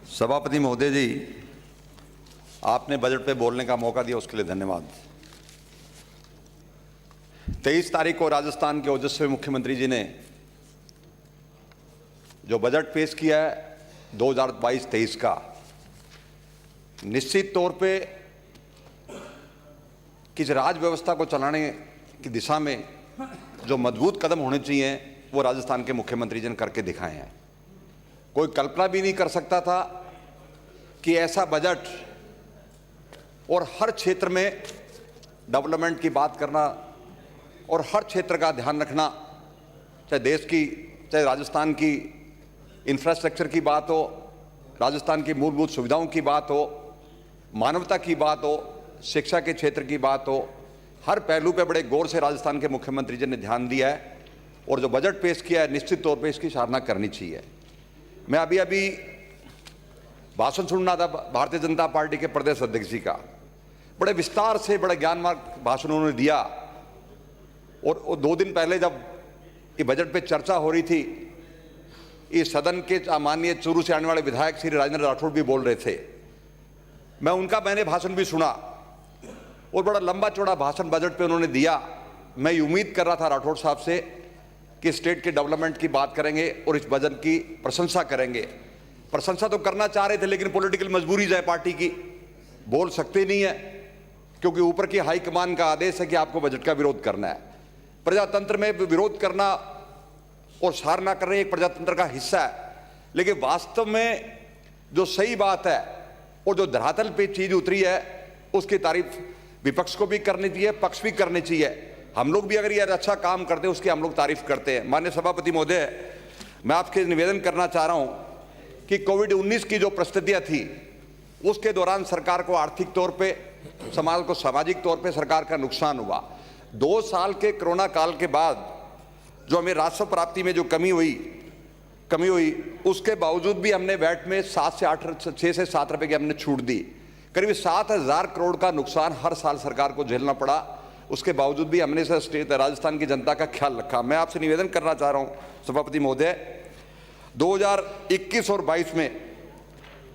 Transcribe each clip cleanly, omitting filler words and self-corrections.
सभापति महोदय जी, आपने बजट पे बोलने का मौका दिया, उसके लिए धन्यवाद। 23 तारीख को राजस्थान के ओजस्वी मुख्यमंत्री जी ने जो बजट पेश किया है 2022-23 का, निश्चित तौर पे किस राज व्यवस्था को चलाने की दिशा में जो मजबूत कदम होने चाहिए वो राजस्थान के मुख्यमंत्री जी ने करके दिखाए हैं। कोई कल्पना भी नहीं कर सकता था कि ऐसा बजट और हर क्षेत्र में डेवलपमेंट की बात करना और हर क्षेत्र का ध्यान रखना, चाहे देश की चाहे राजस्थान की इंफ्रास्ट्रक्चर की बात हो, राजस्थान की मूलभूत सुविधाओं की बात हो, मानवता की बात हो, शिक्षा के क्षेत्र की बात हो, हर पहलू पे बड़े गौर से राजस्थान के मुख्यमंत्री जी ने ध्यान दिया है और जो बजट पेश किया है निश्चित तौर पे इसकी सराहना करनी चाहिए। मैं अभी भाषण सुनना था भारतीय जनता पार्टी के प्रदेश अध्यक्ष जी का, बड़े विस्तार से बड़े ज्ञानवर्धक भाषण उन्होंने दिया। और 2 दिन पहले जब ये बजट पे चर्चा हो रही थी, इस सदन के माननीय चूरू से आने वाले विधायक श्री राजेंद्र राठौड़ भी बोल रहे थे, मैंने भाषण भी सुना और बड़ा लंबा चौड़ा भाषण बजट पे उन्होंने दिया। मैं ये उम्मीद कर रहा था राठौड़ साहब से कि स्टेट के डेवलपमेंट की बात करेंगे और इस बजट की प्रशंसा करेंगे। प्रशंसा तो करना चाह रहे थे लेकिन पॉलिटिकल मजबूरी है पार्टी की, बोल सकते नहीं है क्योंकि ऊपर की हाईकमान का आदेश है कि आपको बजट का विरोध करना है। प्रजातंत्र में विरोध करना और सराहना करना एक प्रजातंत्र का हिस्सा है, लेकिन वास्तव में जो सही बात है और जो धरातल पे चीज उतरी है उसकी तारीफ विपक्ष को भी करनी चाहिए, पक्ष भी करनी चाहिए। हम लोग भी अगर ये अच्छा काम करते हैं उसकी हम लोग तारीफ करते हैं। माननीय सभापति महोदय, मैं आपके निवेदन करना चाह रहा हूं कि कोविड-19 की जो परिस्थितियां थी उसके दौरान सरकार को आर्थिक तौर पे, समाज को सामाजिक तौर पे सरकार का नुकसान हुआ। 2 साल के कोरोना काल के बाद जो हमें राजस्व प्राप्ति में जो कमी हुई उसके बावजूद भी हमने वैट में 6 से 7 रुपए की हमने छूट दी। करीब 7,000 करोड़ का नुकसान हर साल सरकार को झेलना पड़ा, उसके बावजूद भी हमने स्टेट राजस्थान की जनता का ख्याल रखा। मैं आपसे निवेदन करना चाह रहा हूं सभापति महोदय, 2021 और 22 में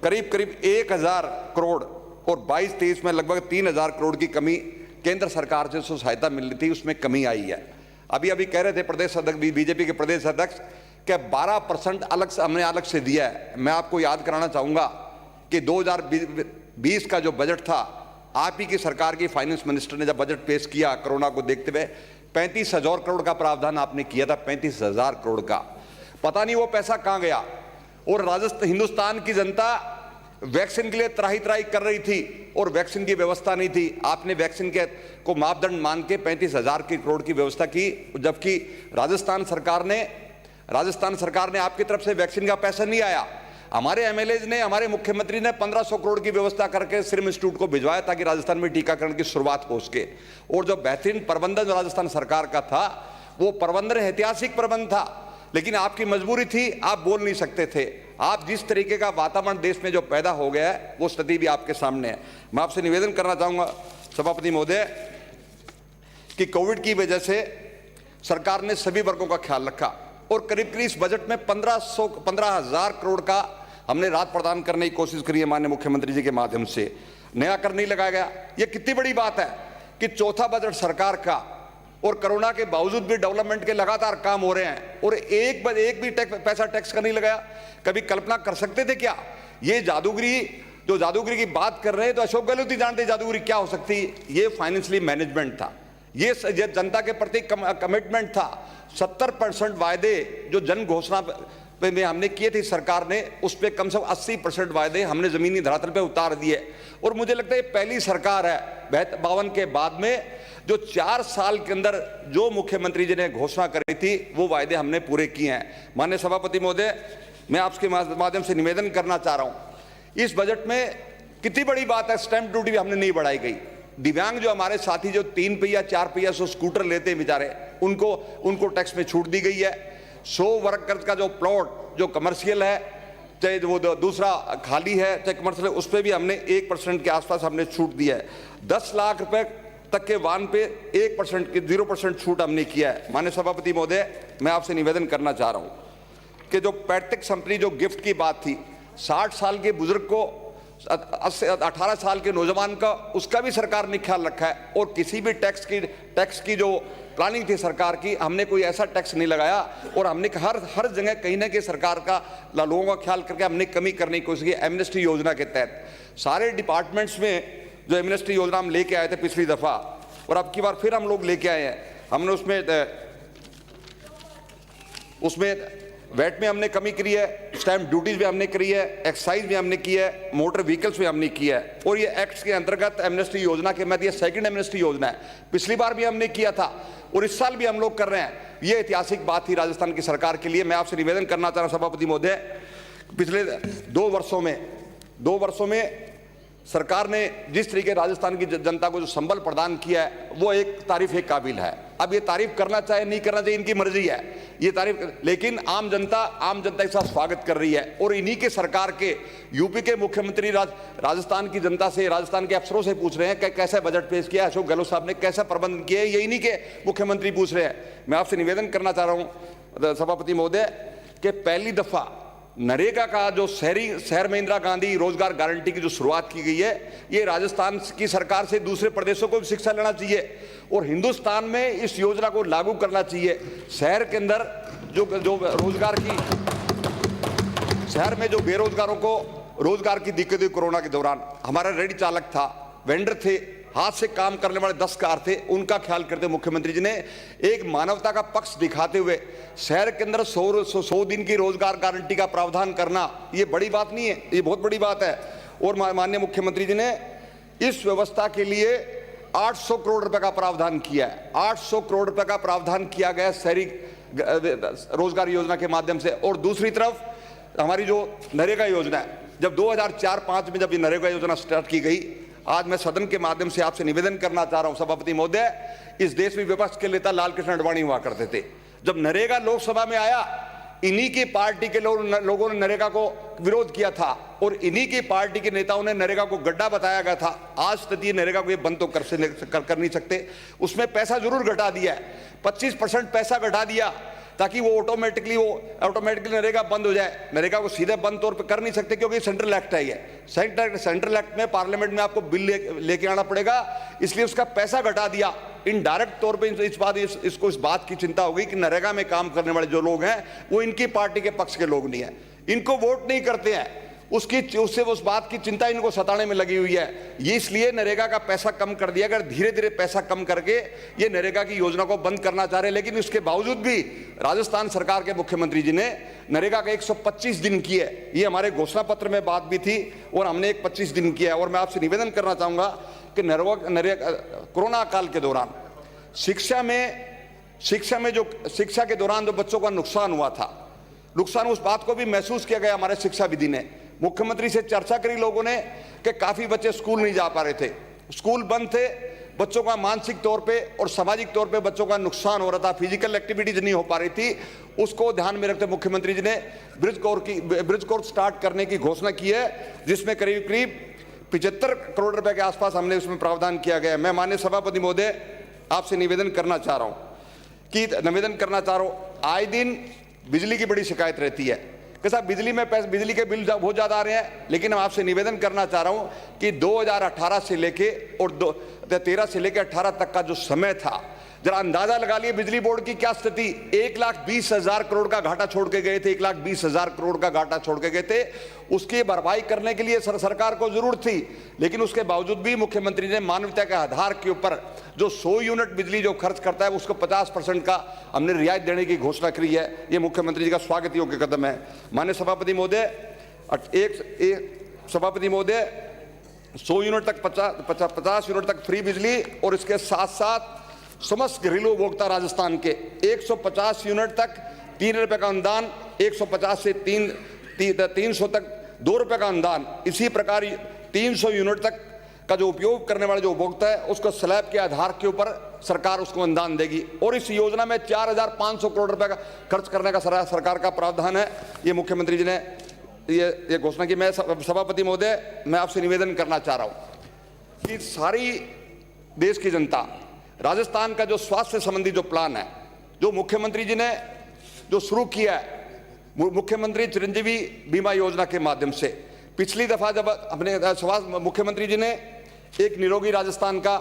करीब 1,000 करोड़ और 22-23 में लगभग 3,000 करोड़ की कमी केंद्र सरकार से जो सहायता मिल रही थी उसमें कमी आई है। अभी कह रहे थे प्रदेश अध्यक्ष, बीजेपी के प्रदेश अध्यक्ष, कि 12% हमने अलग से दिया है। मैं आपको याद कराना चाहूंगा कि 2020 का जो बजट था, आप ही की सरकार की फाइनेंस मिनिस्टर ने जब बजट पेश किया कोरोना को देखते हुए 35,000 करोड़ का प्रावधान आपने किया था, 35,000 करोड़ का। पता नहीं वो पैसा कहां गया। और हिंदुस्तान की जनता वैक्सीन के लिए त्राही कर रही थी और वैक्सीन की व्यवस्था नहीं थी। आपने वैक्सीन के को मापदंड मान के 35,000 करोड़ की व्यवस्था की, जबकि राजस्थान सरकार ने आपकी तरफ से वैक्सीन का पैसा नहीं आया। हमारे एमएलएज ने, हमारे मुख्यमंत्री ने 1,500 करोड़ की व्यवस्था करके सीरम इंस्टीट्यूट को भिजवाया ताकि राजस्थान में टीकाकरण की शुरुआत हो सके। और जो बेहतरीन प्रबंधन जो राजस्थान सरकार का था वो प्रबंधन ऐतिहासिक प्रबंध था, लेकिन आपकी मजबूरी थी, आप बोल नहीं सकते थे। आप जिस तरीके का वातावरण देश में जो पैदा हो गया है वो स्थिति भी आपके सामने है। मैं आपसे निवेदन करना चाहूंगा सभापति महोदय कि कोविड की वजह से सरकार ने सभी वर्गों का ख्याल रखा और करीब इस बजट में 15,000 करोड़ का हमने राहत प्रदान करने की कोशिश करी है माननीय मुख्यमंत्री जी के माध्यम से। नया कर नहीं लगाया गया। ये कितनी बड़ी बात है कि चौथा बजट सरकार का और कोरोना के बावजूद भी डेवलपमेंट के लगातार काम हो रहे हैं और एक भी पैसा टैक्स का नहीं लगाया। कभी कल्पना कर सकते थे क्या? ये जादूगिरी की बात कर रहे हैं तो अशोक गहलोत ही जानते जादूगिरी क्या हो सकती। ये फाइनेंशियली मैनेजमेंट था, ये जनता के प्रति कमिटमेंट था। 70% वायदे जो जन घोषणा में हमने किए थे सरकार ने, उस पर कम से कम 80% वायदे हमने जमीनी धरातल पे उतार दिए। और मुझे लगता है ये पहली सरकार है 52 के बाद में जो 4 साल के अंदर जो मुख्यमंत्री जी ने घोषणा करी थी वो वायदे हमने पूरे किए हैं। माननीय सभापति महोदय, मैं आपके माध्यम से निवेदन करना चाह रहा हूं, इस बजट में कितनी बड़ी बात है, स्टैंप ड्यूटी भी हमने नहीं बढ़ाई गई। दिव्यांग जो हमारे साथी जो 3 पहिया 4 पहिया से स्कूटर लेते हैं बेचारे, उनको टैक्स में छूट दी गई है। 100 वर्ग का जो प्लॉट जो कमर्शियल है, चाहे वो दूसरा खाली है चाहे कमर्शियल है, उस पर भी हमने 1% के आसपास हमने छूट दी है। 10 लाख रुपए तक के वाहन पे 1% की 0% छूट हमने किया है। माननीय सभापति महोदय, मैं आपसे निवेदन करना चाह रहा हूं कि जो पैतृक संपत्ति जो गिफ्ट की बात थी, 60 साल के बुजुर्ग को 18 साल के नौजवान का, उसका भी सरकार ने ख्याल रखा है। और किसी भी टैक्स की जो प्लानिंग थी सरकार की, हमने कोई ऐसा टैक्स नहीं लगाया। और हमने हर जगह कहीं ना कहीं सरकार का लोगों का ख्याल करके हमने कमी करने की कोशिश की। एमनेस्टी योजना के तहत सारे डिपार्टमेंट्स में जो एमनेस्टी योजना हम लेके आए थे पिछली दफ़ा, और अब की बार फिर हम लोग लेके आए हैं। हमने उसमें वैट में हमने कमी करी है, स्टैम्प ड्यूटीज में हमने करी है, एक्साइज में हमने की है, मोटर व्हीकल्स में हमने की है। और ये एक्ट के अंतर्गत एमनेस्टी योजना के मैं, ये सेकंड एमनेस्टी योजना है। पिछली बार भी हमने किया था और इस साल भी हम लोग कर रहे हैं। ये ऐतिहासिक बात थी राजस्थान की सरकार के लिए। मैं आपसे निवेदन करना चाह रहा हूं सभापति महोदय, पिछले 2 वर्षों में सरकार ने जिस तरीके राजस्थान की जनता को जो संबल प्रदान किया है, वो एक तारीफ के काबिल है। अब ये तारीफ करना चाहे नहीं करना चाहिए, इनकी मर्जी है ये तारीफ, लेकिन आम जनता के साथ स्वागत कर रही है। और इन्हीं के सरकार के यूपी के मुख्यमंत्री राजस्थान की जनता से, राजस्थान के अफसरों से पूछ रहे हैं कि कैसे बजट पेश किया अशोक गहलोत साहब ने, कैसा प्रबंध किया, ये इन्हीं के मुख्यमंत्री पूछ रहे हैं। मैं आपसे निवेदन करना चाह रहा हूँ सभापति महोदय कि पहली दफा नरेगा का जो शहर में इंदिरा गांधी रोजगार गारंटी की जो शुरुआत की गई है, ये राजस्थान की सरकार से दूसरे प्रदेशों को भी शिक्षा लेना चाहिए और हिंदुस्तान में इस योजना को लागू करना चाहिए। शहर के अंदर जो रोजगार की, शहर में जो बेरोजगारों को रोजगार की दिक्कत हुई कोरोना के दौरान, हमारा रेडी चालक था, वेंडर थे, हाथ से काम करने वाले 10 कार थे, उनका ख्याल करते मुख्यमंत्री जी ने एक मानवता का पक्ष दिखाते हुए शहर के अंदर 100 दिन की रोजगार गारंटी का प्रावधान करना, ये बड़ी बात नहीं है, ये बहुत बड़ी बात है। और माननीय मुख्यमंत्री जी ने इस व्यवस्था के लिए 800 करोड़ रुपए का प्रावधान किया है। 800 करोड़ रुपए का प्रावधान किया गया शहरी रोजगार योजना के माध्यम से। और दूसरी तरफ हमारी जो नरेगा योजना है, जब 2004-05 में जब ये नरेगा योजना स्टार्ट की गई, आज मैं सदन के माध्यम से आपसे निवेदन करना चाह रहा हूं सभापति महोदय, इस देश में विपक्ष के नेता लालकृष्ण आडवाणी हुआ करते थे। जब नरेगा लोकसभा में आया, इन्हीं की पार्टी के लोगों ने नरेगा को विरोध किया था और इन्हीं की पार्टी के नेताओं ने नरेगा को गड्ढा बताया गया था। आज स्थिति नरेगा को ये बंद तो कर नहीं सकते, उसमें पैसा जरूर घटा दिया है, 25% पैसा घटा दिया ताकि वो ऑटोमेटिकली नरेगा बंद हो जाए। नरेगा को सीधे बंद तौर पे कर नहीं सकते क्योंकि सेंट्रल एक्ट है, ये सेंट्रल एक्ट में पार्लियामेंट में आपको बिल लेके आना पड़ेगा, इसलिए उसका पैसा घटा दिया। इनडायरेक्ट तौर पे इस बात की चिंता होगी कि नरेगा में काम करने वाले जो लोग हैं वो इनकी पार्टी के पक्ष के लोग नहीं है, इनको वोट नहीं करते हैं, उससे उस बात की चिंता इनको सताने में लगी हुई है। ये इसलिए नरेगा का पैसा कम कर दिया, अगर धीरे धीरे पैसा कम करके ये नरेगा की योजना को बंद करना चाह रहे हैं। लेकिन उसके बावजूद भी राजस्थान सरकार के मुख्यमंत्री जी ने नरेगा का 125 दिन किए, ये हमारे घोषणा पत्र में बात भी थी और हमने 25 दिन किया। और मैं आपसे निवेदन करना चाहूंगा कि कोरोना काल के दौरान शिक्षा के दौरान जो बच्चों का नुकसान हुआ था, उस बात को भी महसूस किया गया हमारे शिक्षा विधि ने। मुख्यमंत्री से चर्चा करी लोगों ने कि काफी बच्चे स्कूल नहीं जा पा रहे थे, स्कूल बंद थे, बच्चों का मानसिक तौर पे और सामाजिक तौर पे बच्चों का नुकसान हो रहा था, फिजिकल एक्टिविटीज नहीं हो पा रही थी। उसको ध्यान में रखते मुख्यमंत्री जी ने ब्रिज कोर्स स्टार्ट करने की घोषणा की है, जिसमें करीब 75 करोड़ रुपए के आसपास हमने उसमें प्रावधान किया गया है। मैं माननीय सभापति महोदय आपसे निवेदन करना चाह रहा हूं, आए दिन बिजली की बड़ी शिकायत रहती है कि साहब बिजली के बिल बहुत ज़्यादा आ रहे हैं। लेकिन मैं आपसे निवेदन करना चाह रहा हूं कि 2018 से लेके और 2013 से लेके 18 तक का जो समय था, जरा अंदाजा लगा लिए बिजली बोर्ड की क्या स्थिति। 1,20,000 करोड़ का घाटा छोड़ के गए थे, 1,20,000 करोड़ का घाटा छोड़ के गए थे। उसकी भरपाई करने के लिए सरकार को जरूरत थी, लेकिन उसके बावजूद भी मुख्यमंत्री ने मानवता के आधार के ऊपर जो 100 यूनिट बिजली जो खर्च करता है उसको 50% का हमने रियायत देने की घोषणा करी है। ये मुख्यमंत्री जी का स्वागत योग्य कदम है। माननीय सभापति महोदय, 100 यूनिट तक 50 यूनिट तक फ्री बिजली और इसके साथ साथ समस्त घरेलू उपभोक्ता राजस्थान के 150 यूनिट तक 3 रुपए का अनुदान, 150 से 300 तक 2 रुपए का अनुदान। इसी प्रकार 300 यूनिट तक का जो उपयोग करने वाला जो उपभोक्ता है उसको स्लैब के आधार के ऊपर सरकार उसको अनुदान देगी। और इस योजना में 4,500 करोड़ रुपए का खर्च करने का सरकार का प्रावधान है। ये मुख्यमंत्री जी ने ये घोषणा की। मैं सभापति महोदय, मैं आपसे निवेदन करना चाह रहा हूं कि सारी देश की जनता, राजस्थान का जो स्वास्थ्य संबंधी जो प्लान है, जो मुख्यमंत्री जी ने जो शुरू किया है, मुख्यमंत्री चिरंजीवी बीमा योजना के माध्यम से पिछली दफा जब अपने मुख्यमंत्री जी ने एक निरोगी राजस्थान का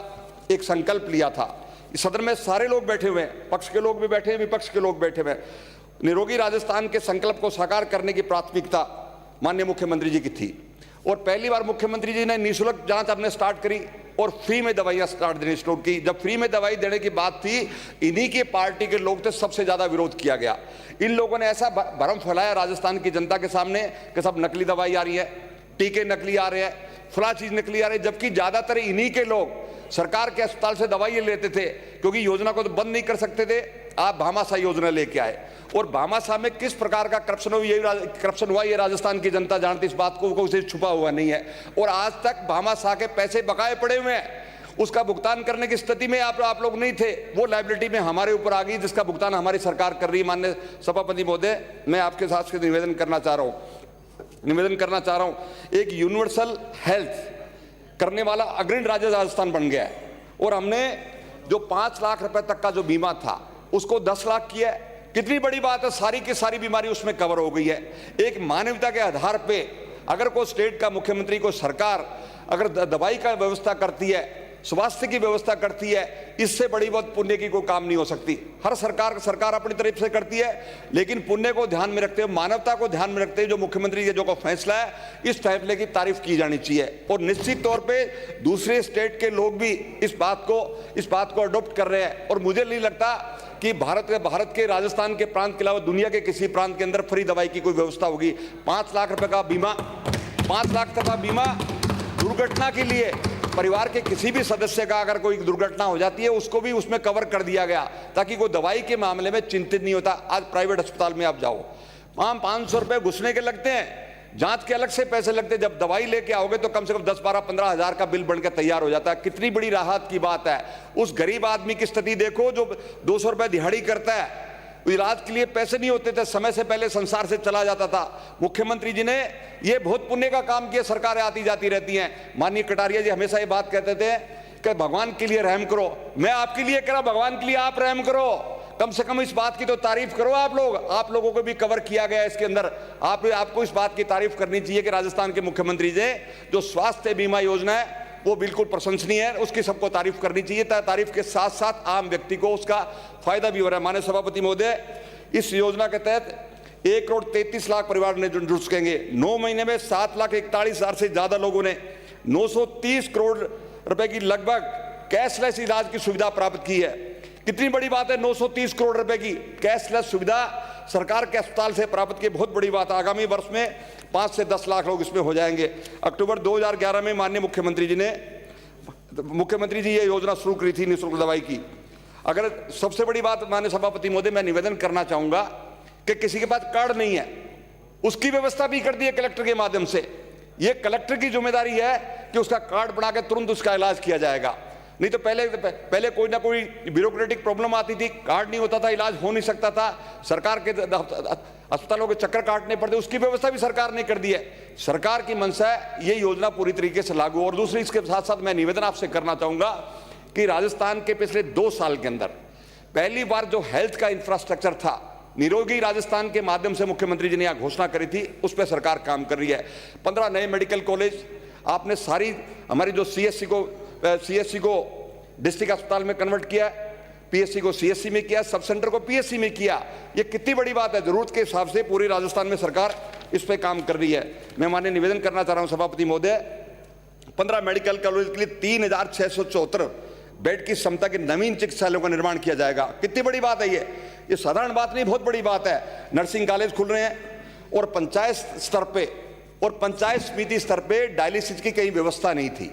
एक संकल्प लिया था, इस सदन में सारे लोग बैठे हुए हैं, पक्ष के लोग भी बैठे हैं, विपक्ष के लोग बैठे हुए हैं। निरोगी राजस्थान के संकल्प को साकार करने की प्राथमिकता माननीय मुख्यमंत्री जी की थी और पहली बार मुख्यमंत्री जी ने निःशुल्क जांच अपने स्टार्ट करी और फ्री में दवाइयां स्टार्ट देनी शुरू की। जब फ्री में दवाई देने की बात थी, इन्हीं की पार्टी के लोग थे, सबसे ज्यादा विरोध किया गया। इन लोगों ने ऐसा भ्रम फैलाया राजस्थान की जनता के सामने कि सब नकली दवाई आ रही है, टीके नकली आ रहे हैं, फला चीज नकली आ रही है, जबकि ज्यादातर इन्हीं के लोग सरकार के अस्पताल से दवाई लेते थे, क्योंकि योजना को तो बंद नहीं कर सकते थे। आप भामाशाह योजना लेके आए और भामाशाह में किस प्रकार का करप्शन हुआ ये राजस्थान की जनता जानती, इस बात को उसे छुपा हुआ नहीं है। और आज तक भामाशाह के पैसे बकाए पड़े हुए हैं, उसका भुगतान करने की स्थिति में आप लोग नहीं थे। वो लायबिलिटी में हमारे ऊपर आ गई, जिसका भुगतान हमारी सरकार कर रही है। माननीय सभापति महोदय, मैं आपके साथ से निवेदन करना चाह रहा हूं, एक यूनिवर्सल हेल्थ करने वाला अग्रणी राज्य राजस्थान बन गया है और हमने जो 5 लाख रुपए तक का जो बीमा था उसको 10 लाख किया है। कितनी बड़ी बात है, सारी की सारी बीमारी उसमें कवर हो गई है। एक मानवता के आधार पे अगर कोई स्टेट का मुख्यमंत्री, कोई सरकार अगर दवाई का व्यवस्था करती है, स्वास्थ्य की व्यवस्था करती है, इससे बड़ी बहुत पुण्य की कोई काम नहीं हो सकती। हर सरकार अपनी तरफ से करती है, लेकिन पुण्य को ध्यान में रखते हुए, मानवता को ध्यान में रखते हुए जो मुख्यमंत्री जी जो फैसला है, इस फैसले की तारीफ की जानी चाहिए। और निश्चित तौर पे दूसरे स्टेट के लोग भी इस बात को अडॉप्ट कर रहे हैं। और मुझे नहीं लगता कि भारत के राजस्थान के प्रांत के अलावा दुनिया के किसी प्रांत के अंदर फ्री दवाई की कोई व्यवस्था होगी। 5 लाख रुपए का बीमा, 5 लाख तक का बीमा दुर्घटना के लिए, परिवार के किसी भी सदस्य का अगर कोई दुर्घटना हो जाती है उसको भी उसमें कवर कर दिया गया, ताकि कोई दवाई के मामले में चिंतित नहीं होता। आज प्राइवेट अस्पताल में आप जाओ, वहां 500 रुपए घुसने के लगते हैं, जांच के अलग से पैसे लगते हैं। जब दवाई लेके आओगे तो कम से कम 10, 12, 15 हजार का बिल बनकर तैयार हो जाता है। कितनी बड़ी राहत की बात है। उस गरीब आदमी की स्थिति देखो जो 200 रुपए दिहाड़ी करता है, इलाज के लिए पैसे नहीं होते थे, समय से पहले संसार से चला जाता था। मुख्यमंत्री जी ने ये बहुत पुण्य का काम किया। सरकारें आती जाती रहती हैं। माननीय कटारिया जी हमेशा ये बात कहते थे कि भगवान के लिए रहम करो। मैं आपके लिए कह रहा, भगवान के लिए आप रहम करो, कम से कम इस बात की तो तारीफ करो। आप लोगों को भी कवर किया गया इसके अंदर। आपको इस बात की तारीफ करनी चाहिए कि राजस्थान के मुख्यमंत्री जी जो स्वास्थ्य बीमा योजना है वो बिल्कुल प्रशंसनीय है, उसकी सबको तारीफ करनी चाहिए। तारीफ के साथ साथ आम व्यक्ति को उसका फायदा भी हो रहा है। माननीय सभापति महोदय, इस योजना के तहत 1,33,00,000 परिवार ने जुड़ सकेंगे। 9 महीने में 7,41,000 से ज्यादा लोगों ने 930 करोड़ रुपए की लगभग कैशलेस इलाज की सुविधा प्राप्त की है। कितनी बड़ी बात है, 930 करोड़ रुपए की कैशलेस सुविधा सरकार के अस्पताल से प्राप्त की, बहुत बड़ी बात है। आगामी वर्ष में 5 से 10 लाख लोग इसमें हो जाएंगे। अक्टूबर 2011 में माननीय मुख्यमंत्री जी ये योजना शुरू करी थी निःशुल्क दवाई की। अगर सबसे बड़ी बात माननीय सभापति महोदय, मैं निवेदन करना चाहूंगा कि किसी के पास कार्ड नहीं है, उसकी व्यवस्था भी कर दी है कलेक्टर के माध्यम से। यह कलेक्टर की जिम्मेदारी है कि उसका कार्ड बना के तुरंत उसका इलाज किया जाएगा। नहीं तो पहले कोई ना कोई ब्यूरोक्रेटिक प्रॉब्लम आती थी, कार्ड नहीं होता था, इलाज हो नहीं सकता था, सरकार के अस्पतालों के चक्कर काटने पड़ते, उसकी व्यवस्था भी सरकार ने कर दी है। सरकार की मंशा है ये योजना पूरी तरीके से लागू। और दूसरी इसके साथ साथ मैं निवेदन आपसे करना चाहूंगा कि राजस्थान के पिछले 2 साल के अंदर पहली बार जो हेल्थ का इंफ्रास्ट्रक्चर था, निरोगी राजस्थान के माध्यम से मुख्यमंत्री जी ने यहां घोषणा करी थी, उस पर सरकार काम कर रही है। 15 नए मेडिकल कॉलेज आपने सारी हमारी जो सीएससी को डिस्ट्रिक्ट अस्पताल में कन्वर्ट किया, पीएससी को सीएससी में किया, सब सेंटर को पीएससी में किया। ये कितनी बड़ी बात है। जरूरत के हिसाब से पूरे राजस्थान में सरकार इस पे काम कर रही है। मैं माननीय निवेदन करना चाह रहा हूं सभापति महोदय, 15 मेडिकल कॉलेज के लिए 3,674 बेड की क्षमता के नवीन चिकित्सालयों का निर्माण किया जाएगा। कितनी बड़ी बात है ये साधारण बात नहीं, बहुत बड़ी बात है। नर्सिंग कॉलेज खुल रहे हैं और पंचायत स्तर पे और पंचायत समिति स्तर पे डायलिसिस की कहीं व्यवस्था नहीं थी।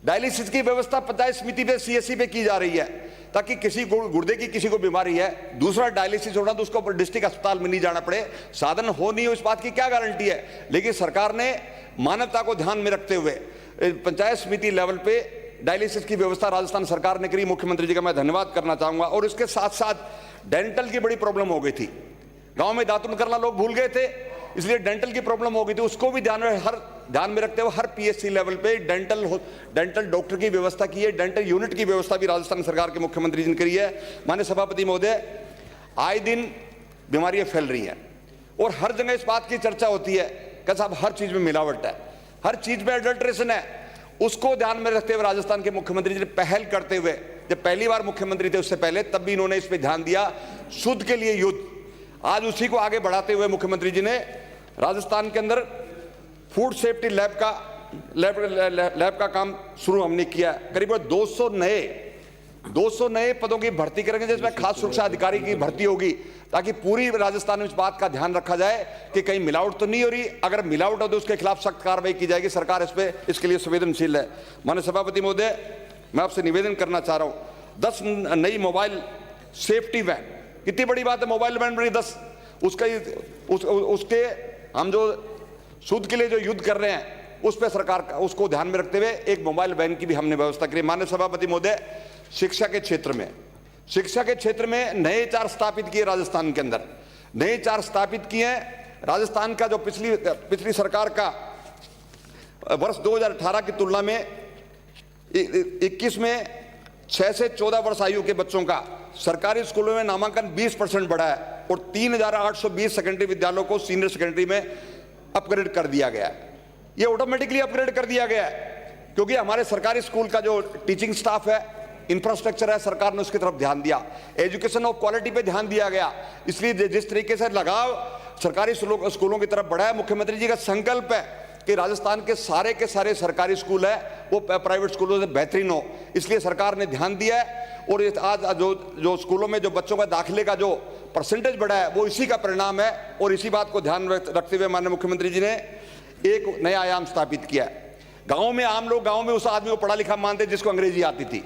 डायलिसिस की व्यवस्था पंचायत समिति पे, सीएससी पे की जा रही है, ताकि किसी को गुर्दे की किसी को बीमारी है, दूसरा डायलिसिस होना तो उसको डिस्ट्रिक्ट अस्पताल में नहीं जाना पड़े। साधन हो नहीं हो इस बात की क्या गारंटी है। लेकिन सरकार ने मानवता को ध्यान में रखते हुए पंचायत समिति लेवल पे डायलिसिस की व्यवस्था राजस्थान सरकार ने करी। मुख्यमंत्री जी का मैं धन्यवाद करना चाहूंगा। और इसके साथ साथ डेंटल की बड़ी प्रॉब्लम हो गई थी, गांव में दातुन करना लोग भूल गए थे, इसलिए डेंटल की प्रॉब्लम हो गई थी। उसको भी ध्यान में रखते हुए हर पीएचसी लेवल पे डेंटल डॉक्टर की व्यवस्था की है। डेंटल यूनिट की व्यवस्था भी राजस्थान सरकार के मुख्यमंत्री जी ने करी है। माननीय सभापति महोदय, आए दिन बीमारियां फैल रही हैं और हर जगह इस बात की चर्चा होती है कि साहब हर चीज में मिलावट है, हर चीज में एडल्ट्रेशन है। उसको ध्यान में रखते हुए राजस्थान के मुख्यमंत्री जी ने पहल करते हुए, जब पहली बार मुख्यमंत्री थे उससे पहले, तब भी इन्होंने इस पे ध्यान दिया, शुद्ध के लिए युद्ध। आज उसी को आगे बढ़ाते हुए मुख्यमंत्री जी ने राजस्थान के अंदर फूड सेफ्टी लैब का काम शुरू हमने किया। करीब 200 नए पदों की भर्ती करेंगे, जिसमें खास सुरक्षा अधिकारी की भर्ती होगी, ताकि पूरी राजस्थान में इस बात का ध्यान रखा जाए कि कहीं मिलावट तो नहीं हो रही। अगर मिलावट हो तो उसके खिलाफ सख्त कार्रवाई की जाएगी। सरकार इसके लिए संवेदनशील है। माननीय सभापति महोदय, मैं आपसे निवेदन करना चाह रहा हूं, 10 नई मोबाइल सेफ्टी वैन, कितनी बड़ी बात है, मोबाइल वैन बड़ी 10, उसके हम जो शुद्ध के लिए जो युद्ध कर रहे हैं उस पर सरकार उसको ध्यान में रखते हुए एक मोबाइल वैन की भी हमने व्यवस्था करी। माननीय सभापति महोदय, शिक्षा के क्षेत्र में नए 4 स्थापित किए, राजस्थान के अंदर नए 4 स्थापित किए हैं। राजस्थान का जो पिछली सरकार का वर्ष 2018 की तुलना में 21 में 6 से 14 वर्ष आयु के बच्चों का सरकारी स्कूलों में नामांकन 20% बढ़ा है और 3820 सेकेंडरी विद्यालयों को सीनियर सेकेंडरी में अपग्रेड कर दिया गया है। ये ऑटोमेटिकली अपग्रेड कर दिया गया है क्योंकि हमारे सरकारी स्कूल का जो टीचिंग स्टाफ है, इंफ्रास्ट्रक्चर है, सरकार ने उसकी तरफ ध्यान दिया, एजुकेशन ऑफ क्वालिटी पे ध्यान दिया गया। इसलिए जिस तरीके से लगाव सरकारी स्कूलों की तरफ बढ़ा है, मुख्यमंत्री जी का संकल्प है कि राजस्थान के सारे सरकारी स्कूल है वो प्राइवेट स्कूलों से बेहतरीन हो, इसलिए सरकार ने ध्यान दिया है। और आज जो स्कूलों में जो बच्चों का दाखिले का जो परसेंटेज बढ़ा है वो इसी का परिणाम है। और इसी बात को ध्यान रखते हुए माननीय मुख्यमंत्री जी ने एक नया आयाम स्थापित किया है। गाँव में आम लोग गाँव में उस आदमी को पढ़ा लिखा मानते जिसको अंग्रेजी आती थी,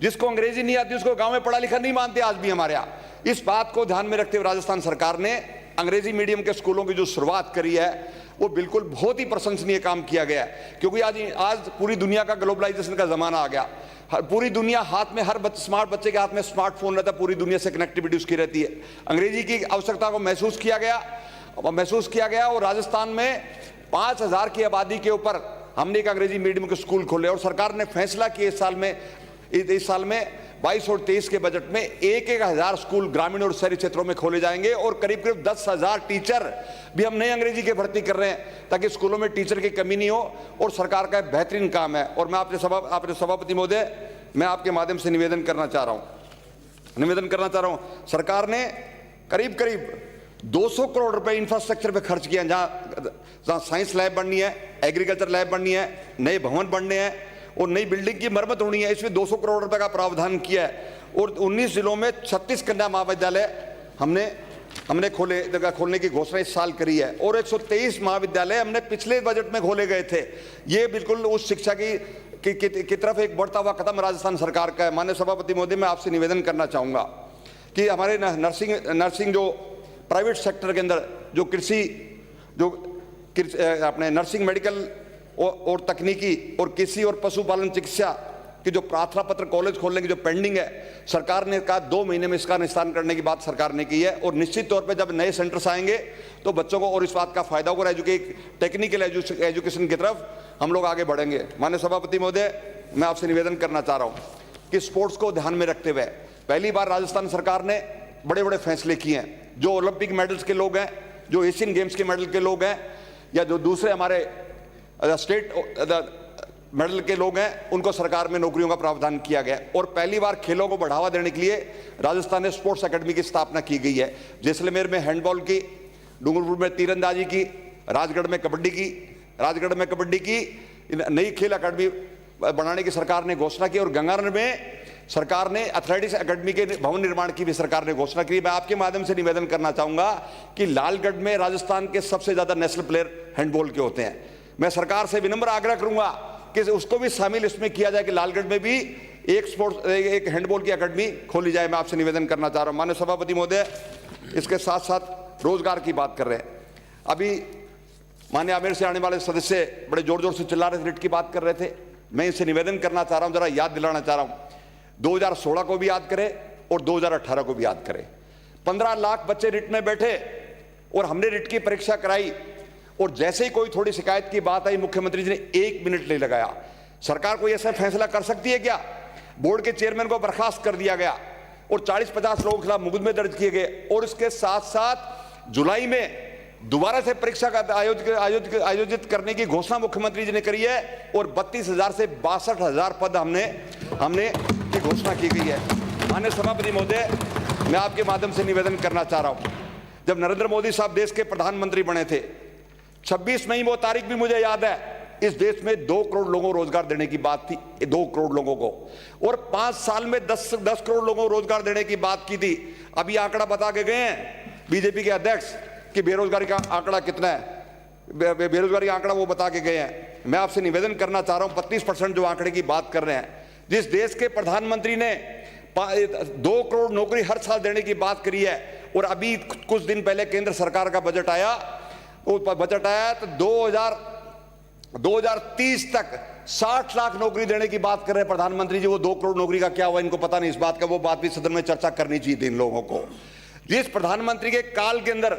जिसको अंग्रेजी नहीं आती उसको गांव में पढ़ा लिखा नहीं मानते आज भी हमारे यहाँ। इस बात को ध्यान में रखते हुए राजस्थान सरकार ने अंग्रेजी मीडियम के स्कूलों की जो शुरुआत करी है वो बिल्कुल बहुत ही प्रशंसनीय काम किया गया है। क्योंकि आज पूरी दुनिया का ग्लोबलाइजेशन का जमाना आ गया, पूरी दुनिया हाथ में, हर स्मार्ट बच्चे के हाथ में स्मार्टफोन रहता है, पूरी दुनिया से कनेक्टिविटी उसकी रहती है। अंग्रेजी की आवश्यकता को महसूस किया गया और राजस्थान में 5000 की आबादी के ऊपर हमने एक अंग्रेजी मीडियम के स्कूल खोले और सरकार ने फैसला किया इस साल में 22 और 23 के बजट में 1,000 स्कूल ग्रामीण और शहरी क्षेत्रों में खोले जाएंगे और करीब 10,000 टीचर भी हम नए अंग्रेजी के भर्ती कर रहे हैं ताकि स्कूलों में टीचर की कमी नहीं हो। और सरकार का बेहतरीन काम है। और मैं आपने सभापति महोदय, मैं आपके माध्यम से निवेदन करना चाह रहा हूं, सरकार ने करीब 200 करोड़ रुपए इंफ्रास्ट्रक्चर पे खर्च किया, जहां साइंस लैब बननी है, एग्रीकल्चर लैब बननी है, नए भवन बनने हैं और नई बिल्डिंग की मरम्मत होनी है। इसमें 200 करोड़ रुपए का प्रावधान किया है। और 19 जिलों में 36 कन्या महाविद्यालय हमने खोलने की घोषणा इस साल करी है और 123 महाविद्यालय हमने पिछले बजट में खोले गए थे। ये बिल्कुल उस शिक्षा की तरफ एक बढ़ता हुआ कदम राजस्थान सरकार का है। माननीय सभापति महोदय, मैं आपसे निवेदन करना चाहूँगा कि हमारे नर्सिंग जो प्राइवेट सेक्टर के अंदर जो अपने नर्सिंग, मेडिकल और तकनीकी और कृषि और पशुपालन चिकित्सा की जो प्रार्थना पत्र कॉलेज खोलने की जो पेंडिंग है, सरकार ने कहा 2 महीने में इसका निस्तारण करने की बात सरकार ने की है। और निश्चित तौर पे जब नए सेंटर्स आएंगे तो बच्चों को और इस बात का फायदा होगा, टेक्निकल एजुकेशन की तरफ हम लोग आगे बढ़ेंगे। माननीय सभापति महोदय, मैं आपसे निवेदन करना चाह रहा हूँ कि स्पोर्ट्स को ध्यान में रखते हुए पहली बार राजस्थान सरकार ने बड़े फैसले किए हैं। जो ओलंपिक मेडल्स के लोग हैं, जो एशियन गेम्स के मेडल के लोग हैं या जो दूसरे हमारे स्टेट मेडल के लोग हैं, उनको सरकार में नौकरियों का प्रावधान किया गया। और पहली बार खेलों को बढ़ावा देने के लिए राजस्थान में स्पोर्ट्स एकेडमी की स्थापना की गई है। जैसलमेर में हैंडबॉल की, डूंगरपुर में तीरंदाजी की, राजगढ़ में कबड्डी की नई खेल अकेडमी बनाने की सरकार ने घोषणा की। और गंगानगर में सरकार ने एथलेटिक्स एकेडमी के भवन निर्माण की भी सरकार ने घोषणा की। मैं आपके माध्यम से निवेदन करना चाहूंगा कि लालगढ़ में राजस्थान के सबसे ज्यादा नेशनल प्लेयर हैंडबॉल के होते हैं। मैं सरकार से विनम्र आग्रह करूंगा कि उसको भी शामिल इसमें किया जाए कि लालगढ़ में भी एक हैंडबॉल की एकेडमी खोली जाए। मैं आपसे निवेदन करना चाह रहा हूं। माननीय सभापति महोदय, इसके साथ साथ रोजगार की बात कर रहे हैं। अभी माननीय आमेर से आने वाले सदस्य बड़े जोर से चिल्ला रहे थे, रिट की बात कर रहे थे। मैं इनसे निवेदन करना चाह रहा हूं, जरा याद दिलाना चाह रहा हूं, 2016 को भी याद करें और 2018 को भी याद करें। 15 लाख बच्चे रिट में बैठे और हमने रिट की परीक्षा कराई और जैसे ही कोई थोड़ी शिकायत की बात आई, मुख्यमंत्री जी ने 1 मिनट नहीं लगाया। सरकार कोई ऐसा फैसला कर सकती है क्या? बोर्ड के चेयरमैन को बर्खास्त कर दिया गया और 40-50 लोगों के खिलाफ मुकदमे दर्ज किए गए। और इसके साथ साथ जुलाई में दोबारा से परीक्षा का आयोजित करने की घोषणा मुख्यमंत्री जी ने करी है और 32,000 से 62,000 पद हमने की घोषणा की गई है। माननीय सभापति महोदय, मैं आपके माध्यम से निवेदन करना चाह रहा हूं, जब नरेंद्र मोदी साहब देश के प्रधानमंत्री बने थे, 26 मई वो तारीख भी मुझे याद है, इस देश में 2 करोड़ लोगों को रोजगार देने की बात थी, 2 करोड़ लोगों को, और 5 साल में 10 करोड़ लोगों को रोजगार देने की बात की थी। अभी आंकड़ा बता के गए हैं बीजेपी के अध्यक्ष कि बेरोजगारी का आंकड़ा कितना है, बेरोजगारी का आंकड़ा वो बता के गए हैं। मैं आपसे निवेदन करना चाह रहा हूं, 32% जो आंकड़े की बात कर रहे हैं, जिस देश के प्रधानमंत्री ने 2 करोड़ नौकरी हर साल देने की बात करी है, और अभी कुछ दिन पहले केंद्र सरकार का बजट आया, वो बजट आया तो 2030 तक 60 लाख नौकरी देने की बात कर रहे हैं प्रधानमंत्री जी। वो 2 करोड़ नौकरी का क्या हुआ इनको पता नहीं इस बात का, वो बात भी सदन में चर्चा करनी चाहिए थी इन लोगों को। जिस प्रधानमंत्री के काल के अंदर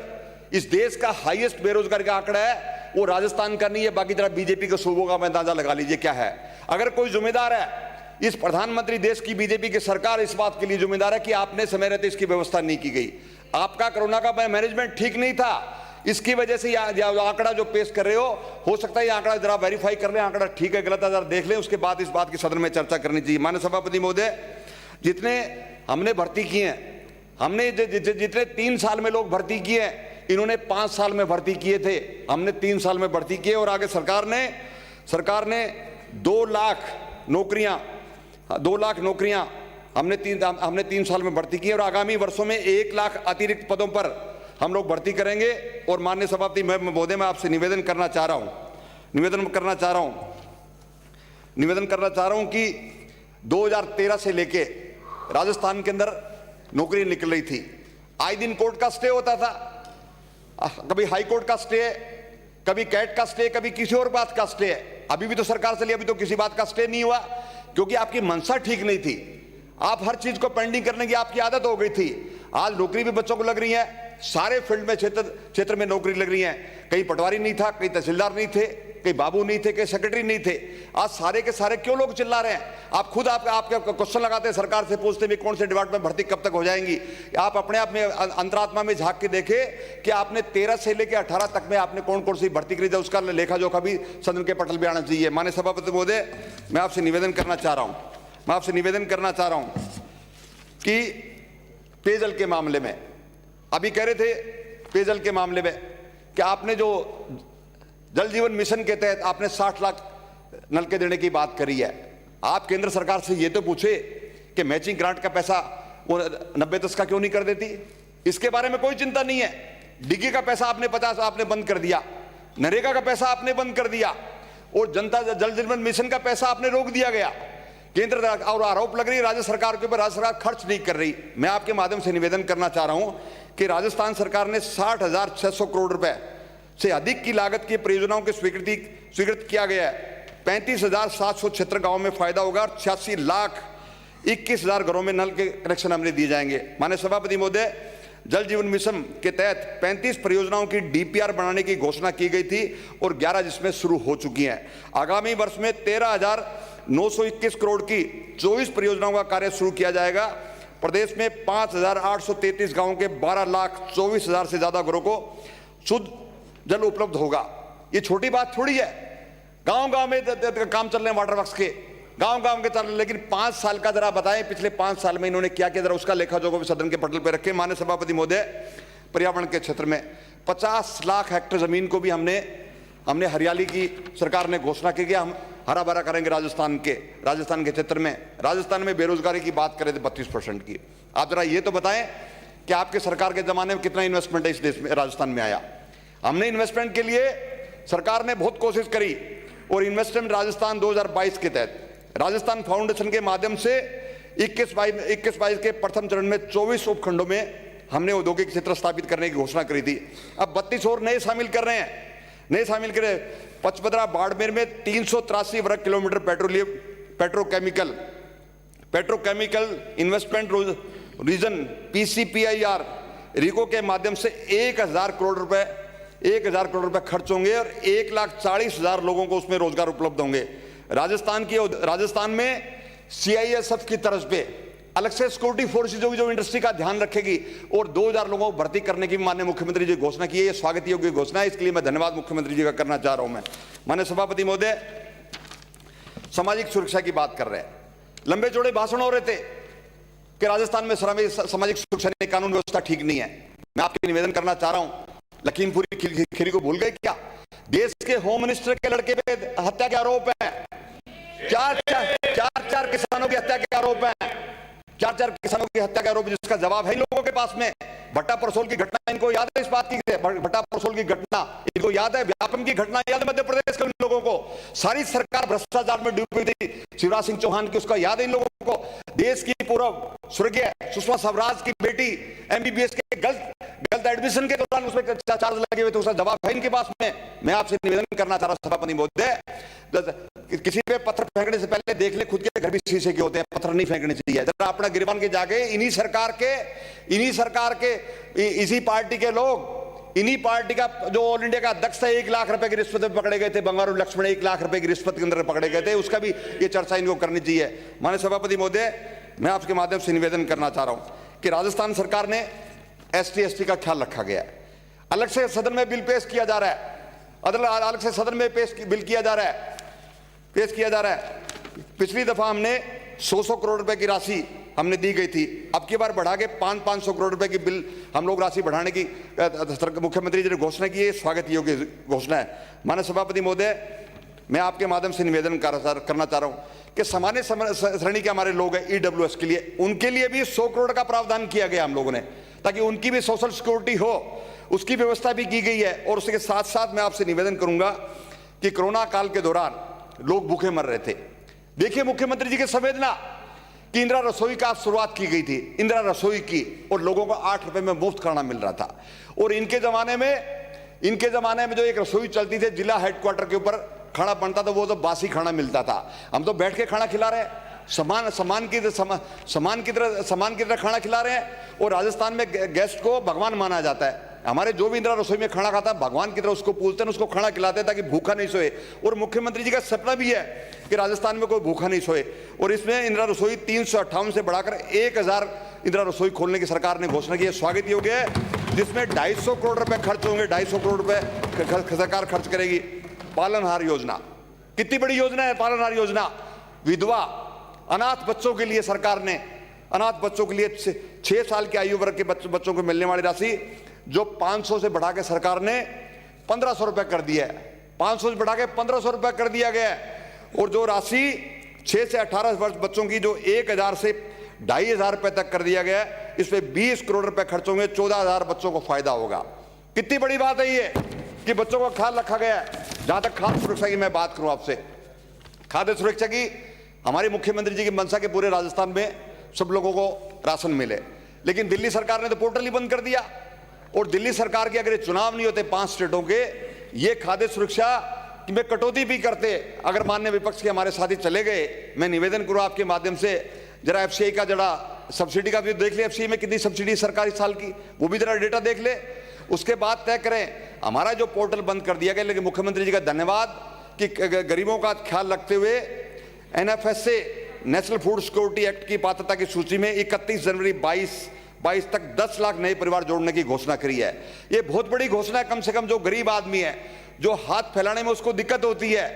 इस देश का हाईएस्ट बेरोजगारी का आंकड़ा है, वो राजस्थान का नहीं है, बाकी तरह बीजेपी के सूबों का अंदाजा लगा लीजिए क्या है। अगर कोई जिम्मेदार है इस प्रधानमंत्री, देश की बीजेपी की सरकार इस बात के लिए जिम्मेदार है कि आपने समय रहते इसकी व्यवस्था नहीं की गई, आपका कोरोना का मैनेजमेंट ठीक नहीं था, इसकी वजह से आंकड़ा जो पेश कर रहे हो सकता है ये आंकड़ा जरा वेरीफाई कर लें, आंकड़ा ठीक है गलत है जरा देख लें, उसके बाद इस बात की सदन में चर्चा करनी चाहिए। माननीय सभापति महोदय, जितने हमने भर्ती किए हैं, हमने जितने 3 साल में लोग भर्ती किए हैं, इन्होंने 5 साल में भर्ती किए थे, हमने 3 साल में भर्ती किए, और आगे सरकार ने 2 लाख नौकरियां हमने 3 साल में भर्ती की, और आगामी वर्षों में 1 लाख अतिरिक्त पदों पर हम लोग भर्ती करेंगे। और माननीय सभापति महोदय, मैं आपसे निवेदन करना चाह रहा हूं कि 2013 से लेके राजस्थान के अंदर नौकरी निकल रही थी, आए दिन कोर्ट का स्टे होता था, कभी हाई कोर्ट का स्टे, कभी कैट का स्टे, कभी किसी और बात का स्टे है। अभी भी तो सरकार चली, अभी तो किसी बात का स्टे नहीं हुआ, क्योंकि आपकी मंशा ठीक नहीं थी, आप हर चीज को पेंडिंग करने की आपकी आदत हो गई थी। आज नौकरी भी बच्चों को लग रही है, सारे फील्ड में क्षेत्र में नौकरी लग रही है, कहीं पटवारी नहीं था, कहीं तहसीलदार नहीं थे, कहीं बाबू नहीं थे, कहीं सेक्रेटरी नहीं थे। आज सारे के सारे क्यों लोग चिल्ला रहे हैं? आप खुद आपके क्वेश्चन लगाते हैं, सरकार से पूछते भी कौन से डिपार्टमेंट भर्ती कब तक हो जाएंगी। आप अपने आप में अंतरात्मा में झांक के देखें कि आपने 13 से लेकर 18 तक में आपने कौन कौन सी भर्ती करी थी, उसका लेखा जोखा भी सदन के पटल पे आना चाहिए। माननीय सभापति महोदय, मैं आपसे निवेदन करना चाह रहा हूं कि पेयजल के मामले में, अभी कह रहे थे पेयजल के मामले में कि आपने जो जल जीवन मिशन के तहत आपने 60 लाख नलके देने की बात करी है। आप केंद्र सरकार से ये तो पूछे कि मैचिंग ग्रांट का पैसा वो 90-10 का क्यों नहीं कर देती, इसके बारे में कोई चिंता नहीं है। डिग्गी का पैसा आपने 50 आपने बंद कर दिया, नरेगा का पैसा आपने बंद कर दिया, और जनता जल जीवन मिशन का पैसा आपने रोक दिया गया। केंद्र और आरोप लग रही है राज्य सरकार के ऊपर, राज्य सरकार खर्च नहीं कर रही। मैं आपके माध्यम से निवेदन करना चाह रहा हूं कि राजस्थान सरकार ने 60,600 करोड़ रुपए से अधिक की लागत की परियोजनाओं की स्वीकृत किया गया है। 35,776 गांवों में फायदा होगा और 86,21,000 घरों में नल के कनेक्शन हमने दिए जाएंगे। माननीय सभापति महोदय, जल जीवन मिशन के तहत 35 परियोजनाओं की डीपीआर बनाने की घोषणा की गई थी और 11 जिसमें शुरू हो चुकी हैं। आगामी वर्ष में 13,921 करोड़ की 24 परियोजनाओं का कार्य शुरू किया जाएगा। प्रदेश में 5,833 गांवों के 12,24,000 से ज्यादा घरों को शुद्ध जल उपलब्ध होगा। ये छोटी बात थोड़ी है, गांव-गांव में काम चल रहे हैं वाटर वर्क्स के, गांव-गांव के चल रहे हैं, लेकिन 5 साल का जरा बताएं पिछले 5 साल में इन्होंने क्या किया, जरा उसका लेखा जोखा भी सदन के पटल पर रखें। माननीय सभापति महोदय, पर्यावरण के क्षेत्र में 50 लाख हेक्टेयर जमीन को भी हमने हरियाली की सरकार ने घोषणा की, हम हरा भरा करेंगे राजस्थान के क्षेत्र में। राजस्थान में बेरोजगारी की बात करें तो 32% की। आप जरा ये तो बताएं कि आपके सरकार के जमाने में कितना इन्वेस्टमेंट है इस देश में, राजस्थान में आया। हमने इन्वेस्टमेंट के लिए सरकार ने बहुत कोशिश करी, और इन्वेस्टमेंट राजस्थान 2022 के तहत राजस्थान फाउंडेशन के माध्यम से 21-22 के प्रथम चरण में 24 उपखंडों में हमने औद्योगिक क्षेत्र स्थापित करने की घोषणा करी थी। अब 32 और नए शामिल कर रहे हैं। पचपदरा बाड़मेर में 383 वर्ग kilometre petrochemical investment region PCPIR RIICO के माध्यम से 1,000 करोड़ रुपए खर्च होंगे और 1,40,000 लोगों को उसमें रोजगार उपलब्ध होंगे। राजस्थान में CISF की तर्ज पे अलग से सिक्योरिटी फोर्सेज होगी जो इंडस्ट्री का ध्यान रखेगी, और 2000 लोगों को भर्ती करने की माननीय मुख्यमंत्री जी घोषणा की है। ये स्वागत योग्य घोषणा है, इसके लिए मैं धन्यवाद मुख्यमंत्री जी का करना चाह रहा हूं। मैं माननीय सभापति महोदय, सामाजिक सुरक्षा की बात कर रहे हैं, लंबे चौड़े भाषण हो रहे थे कि राजस्थान में सामाजिक सुरक्षा कानून व्यवस्था ठीक नहीं है। मैं आपके निवेदन करना चाह रहा हूं, लखीमपुरी खीरी को भूल गए क्या? देश के होम मिनिस्टर के लड़के पे हत्या के आरोप है, चार किसानों की हत्या के आरोप है, चार किसानों की हत्या का आरोप, जिसका जवाब है इन लोगों के पास में। भट्टा परसोल की घटना इनको याद है, इस बात की भट्टा परसोल की घटना इनको याद है, व्यापम की घटना याद है मध्य प्रदेश के उन लोगों को। सारी सरकार भ्रष्टाचार में डूबी थी शिवराज सिंह चौहान की, उसका याद है इन लोगों को। देश की पूर्व स्वर्गीय सुषमा स्वराज की बेटी एमबीबीएस के गलत एडमिशन के दौरान उसमें चार्ज लगे हुए थे, उसका जवाब है इनके पास में। मैं आपसे निवेदन करना चाह रहा हूं सभापति महोदय, किसी पे पत्थर फेंकने से पहले देख ले खुद के घर भी शीशे के होते हैं, पत्थर नहीं फेंकने चाहिए। जरा अपना गिरबान के जाके इन्हीं सरकार के इसी पार्टी के लोग, इन्हीं पार्टी का जो ऑल इंडिया का अध्यक्ष है 1 लाख रुपए की रिश्वत में पकड़े गए थे, बंगारू लक्ष्मण 1 लाख रुपए की रिश्वत के अंदर पकड़े गए थे, उसका भी ये चर्चा इनको करनी चाहिए। माननीय सभापति महोदय, मैं आपके माध्यम से निवेदन करना चाह रहा हूं कि राजस्थान सरकार ने ST/ST का ख्याल रखा गया है। अलग से सदन में बिल पेश किया जा रहा है, अलग से सदन में बिल किया जा रहा है। पिछली दफा हमने 100 करोड़ रुपए की राशि हमने दी गई थी, अब की बार बढ़ा के 500 करोड़ रुपए की बिल हम लोग राशि बढ़ाने की मुख्यमंत्री जी ने घोषणा की है, स्वागत योग्य घोषणा है। माननीय सभापति महोदय, मैं आपके माध्यम से निवेदन करना चाह रहा हूं कि सामान्य श्रेणी के हमारे लोग हैं EWS के लिए, उनके लिए भी 100 करोड़ का प्रावधान किया गया हम लोगों ने, ताकि उनकी भी सोशल सिक्योरिटी हो, उसकी व्यवस्था भी की गई है। और उसके साथ साथ मैं आपसे निवेदन करूंगा कि कोरोना काल के दौरान लोग भूखे मर रहे थे। देखिए मुख्यमंत्री जी की संवेदना कि इंदिरा रसोई का शुरुआत की गई थी, इंदिरा रसोई की, और लोगों को 8 रुपए में मुफ्त खाना मिल रहा था। और इनके जमाने में जो एक रसोई चलती थी, जिला हेडक्वार्टर के ऊपर खाना बनता था, वो तो बासी खाना मिलता था। हम तो बैठ के खाना खिला रहे हैं, समान की तरह खाना खिला रहे हैं। और राजस्थान में गेस्ट को भगवान माना जाता है। हमारे जो भी इंदिरा रसोई में खाना खाता है, भगवान की तरह उसको पूजते हैं, उसको खाना खिलाते हैं ताकि भूखा नहीं सोए। और मुख्यमंत्री जी का सपना भी है कि राजस्थान में कोई भूखा नहीं सोए। और इसमें इंदिरा रसोई 358 से बढ़ाकर 1000 इंदिरा रसोई खोलने की सरकार ने घोषणा की है, स्वागत योग्य है, जिसमें 250 करोड़ रुपए खर्च होंगे, 250 करोड़ रुपए सरकार खर्च करेगी। पालनहार योजना, कितनी बड़ी योजना है पालनहार योजना। विधवा अनाथ बच्चों के लिए सरकार ने, अनाथ बच्चों के लिए 6 साल की आयु वर्ग के बच्चों को मिलने वाली राशि जो 500 से बढ़ा के सरकार ने 1500 रुपए कर दिया है, 500 से बढ़ा के 1500 रुपए कर दिया गया है। और जो राशि 6 से 18 वर्ष बच्चों की जो 1000 से 2500 रुपए तक कर दिया गया है, इसमें 20 करोड़ रुपए खर्च होंगे, 14000 बच्चों को फायदा होगा। कितनी बड़ी बात है ये कि बच्चों का ख्याल रखा गया है। जहां तक खाद्य सुरक्षा की मैं बात करूं आपसे, खाद्य सुरक्षा की हमारे मुख्यमंत्री जी की मंशा के पूरे राजस्थान में सब लोगों को राशन मिले, लेकिन दिल्ली सरकार ने तो पोर्टल ही बंद कर दिया। और दिल्ली सरकार के अगर ये चुनाव नहीं होते 5 स्टेटों के, ये खाद्य सुरक्षा में कटौती भी करते। अगर माननीय विपक्ष के हमारे साथी चले गए, मैं निवेदन करूं आपके माध्यम से, जरा FCI का जरा सब्सिडी का भी देख ले, FCI में कितनी सब्सिडी सरकार इस साल की, वो भी जरा डेटा देख ले, उसके बाद तय करें। हमारा जो पोर्टल बंद कर दिया गया, लेकिन मुख्यमंत्री जी का धन्यवाद कि गरीबों का ख्याल रखते हुए NFSA national food security act की पात्रता की सूची में 31 जनवरी 22 तक 10 लाख नए परिवार जोड़ने की घोषणा करी है। ये बहुत बड़ी घोषणा है। कम से कम जो गरीब आदमी है, जो हाथ फैलाने में उसको दिक्कत होती है,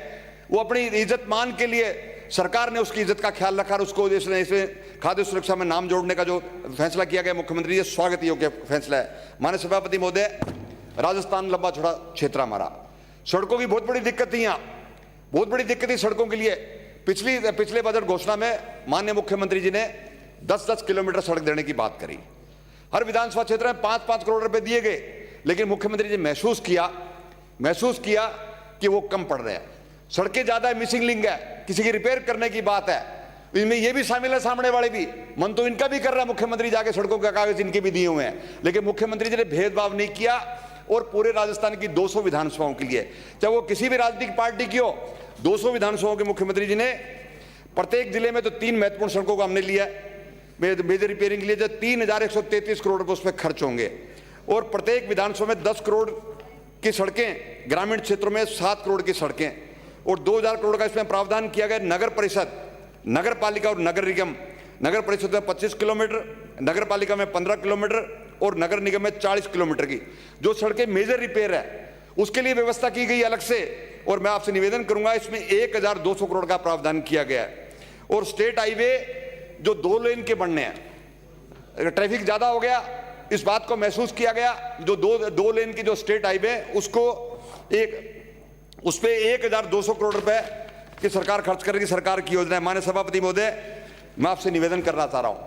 वो अपनी इज्जत मान के लिए सरकार ने उसकी इज्जत का ख्याल रखा और उसको इसमें खाद्य सुरक्षा में नाम जोड़ने का जो फैसला किया गया मुख्यमंत्री जी, स्वागत योग्य फैसला है। माननीय सभापति महोदय, राजस्थान लंबा चौड़ा क्षेत्र हमारा, सड़कों की बहुत बड़ी दिक्कत थी, यहाँ बहुत बड़ी दिक्कत थी सड़कों के लिए। पिछले बजट घोषणा में माननीय मुख्यमंत्री जी ने 10-10 किलोमीटर सड़क देने की बात करी। हर विधानसभा क्षेत्र में 5-5 करोड़ रुपए दिए गए, लेकिन मुख्यमंत्री जी महसूस किया कि वो कम पड़ रहे हैं। सड़कें ज्यादा मिसिंग लिंक है, किसी की रिपेयर करने की बात है, इनमें ये भी शामिल है, सामने वाले भी, मन तो इनका भी कर रहा है, मुख्यमंत्री जाके सड़कों का कागज इनके भी दिए हुए हैं, लेकिन मुख्यमंत्री जी ने भेदभाव नहीं किया। और पूरे राजस्थान की 200 विधानसभाओं के लिए, चाहे वो किसी भी राजनीतिक पार्टी की हो, 200 विधानसभाओं के मुख्यमंत्री जी ने प्रत्येक जिले में तो 3 महत्वपूर्ण सड़कों को हमने लिया मेजर रिपेयरिंग के लिए, जो 3133 करोड़ रुपए उसमें खर्च होंगे। और प्रत्येक विधानसभा में 10 करोड़ की सड़कें, ग्रामीण क्षेत्रों में 7 करोड़ की सड़कें, और 2000 करोड़ का इसमें प्रावधान किया गया। नगर परिषद, नगर पालिका और नगर निगम नगर परिषद में 25 किलोमीटर, नगर पालिका में 15 किलोमीटर और नगर निगम में 40 किलोमीटर की जो सड़कें मेजर रिपेयर है उसके लिए व्यवस्था की गई अलग से। और मैं आपसे निवेदन करूंगा, इसमें 1200 करोड़ का प्रावधान किया गया है। और स्टेट हाईवे जो 2 लेन के बनने हैं, ट्रैफिक ज्यादा हो गया, इस बात को महसूस किया गया। जो दो लेन की जो स्टेट हाईवे उसको उस पे 1200 करोड़ रुपए की सरकार खर्च करेगी, सरकार की योजना है। माननीय सभापति महोदय, मैं आपसे निवेदन करना चाह रहा हूं,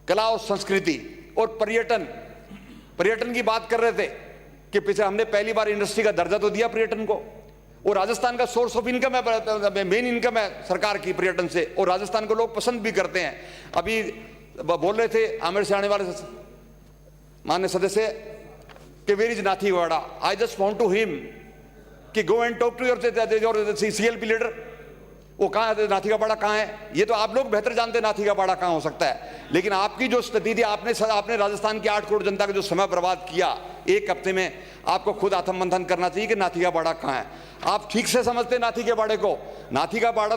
कला और संस्कृति और पर्यटन की बात कर रहे थे कि पीछे हमने पहली बार इंडस्ट्री का दर्जा तो दिया पर्यटन को, और राजस्थान का सोर्स ऑफ इनकम है, मेन इनकम है सरकार की पर्यटन से, और राजस्थान को लोग पसंद भी करते हैं। अभी बोल रहे थे आमेर से आने वाले माननीय सदस्य कि where is Nathiwada, I just want to him कि go and talk to your CLP leader, वो कहाँ है, नाथीवाड़ा कहाँ है? ये तो आप लोग बेहतर जानते हैं नाथीवाड़ा कहाँ हो सकता है। लेकिन आपकी जो स्थिति थी, आपने राजस्थान की 8 करोड़ जनता का जो समय बर्बाद किया एक हफ्ते में, आपको खुद आत्म मंथन करना चाहिए कि नाथीवाड़ा कहाँ है। आप ठीक से समझते नाथीवाड़े को। नाथीवाड़ा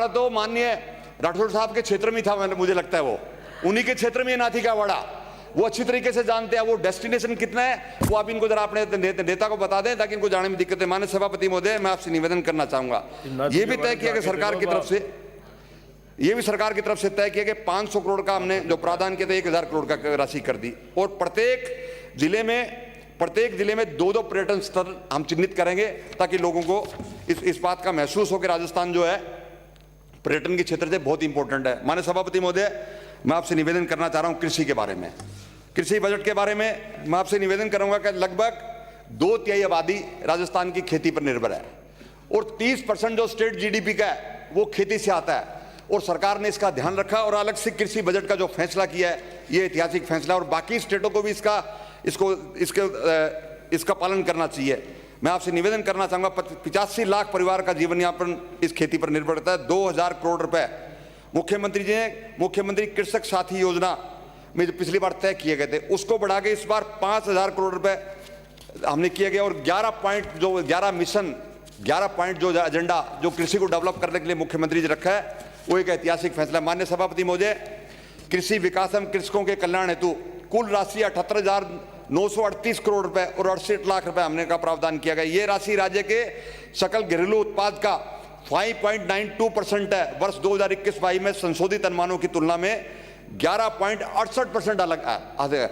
तो माननीय राठौड़ साहब के क्षेत्र में था, मुझे लगता है वो उन्हीं के क्षेत्र में नाथीवाड़ा, वो अच्छी तरीके से जानते हैं। वो डेस्टिनेशन कितना है वो आप इनको जरा अपने नेता को बता दें ताकि इनको जाने में दिक्कत है। माननीय सभापति महोदय, मैं आपसे निवेदन करना चाहूंगा, ये भी तय किया कि सरकार की तरफ से तय किया कि 500 करोड़ का हमने जो प्रावधान किया था 1000 करोड़ का राशि कर दी। और प्रत्येक जिले में 2-2 पर्यटन स्थल हम चिन्हित करेंगे ताकि लोगों को इस बात का महसूस हो कि राजस्थान जो है पर्यटन के क्षेत्र से बहुत इंपॉर्टेंट है। माननीय सभापति महोदय, मैं आपसे निवेदन करना चाह रहा हूं कृषि के बारे में, कृषि बजट के बारे में मैं आपसे निवेदन करूंगा कि लगभग 2/3 आबादी राजस्थान की खेती पर निर्भर है और 30% जो स्टेट जीडीपी का है वो खेती से आता है। और सरकार ने इसका ध्यान रखा और अलग से कृषि बजट का जो फैसला किया है ये ऐतिहासिक फैसला, और बाकी स्टेटों को भी इसका पालन करना चाहिए। मैं आपसे निवेदन करना चाहूंगा, 85 लाख परिवार का जीवन यापन इस खेती पर निर्भर करता है। 2000 करोड़ रुपए मुख्यमंत्री जी ने मुख्यमंत्री कृषक साथी योजना में जो पिछली बार तय किए गए थे उसको बढ़ा के इस बार 5000 करोड़ रुपए हमने किए गए। और 11 पॉइंट जो एजेंडा जो कृषि को डेवलप करने के लिए मुख्यमंत्री जी रखा है वो एक ऐतिहासिक फैसला। माननीय सभापति महोदय, कृषि विकास एवं कृषकों के कल्याण हेतु कुल राशि 78,938 करोड़ रुपए और 68 लाख रुपए हमने का प्रावधान किया गया। ये राशि राज्य के सकल घरेलू उत्पाद का 5.92% है। वर्ष 2021-22 में संशोधित अनुमानों की तुलना में 11.68% अलग है,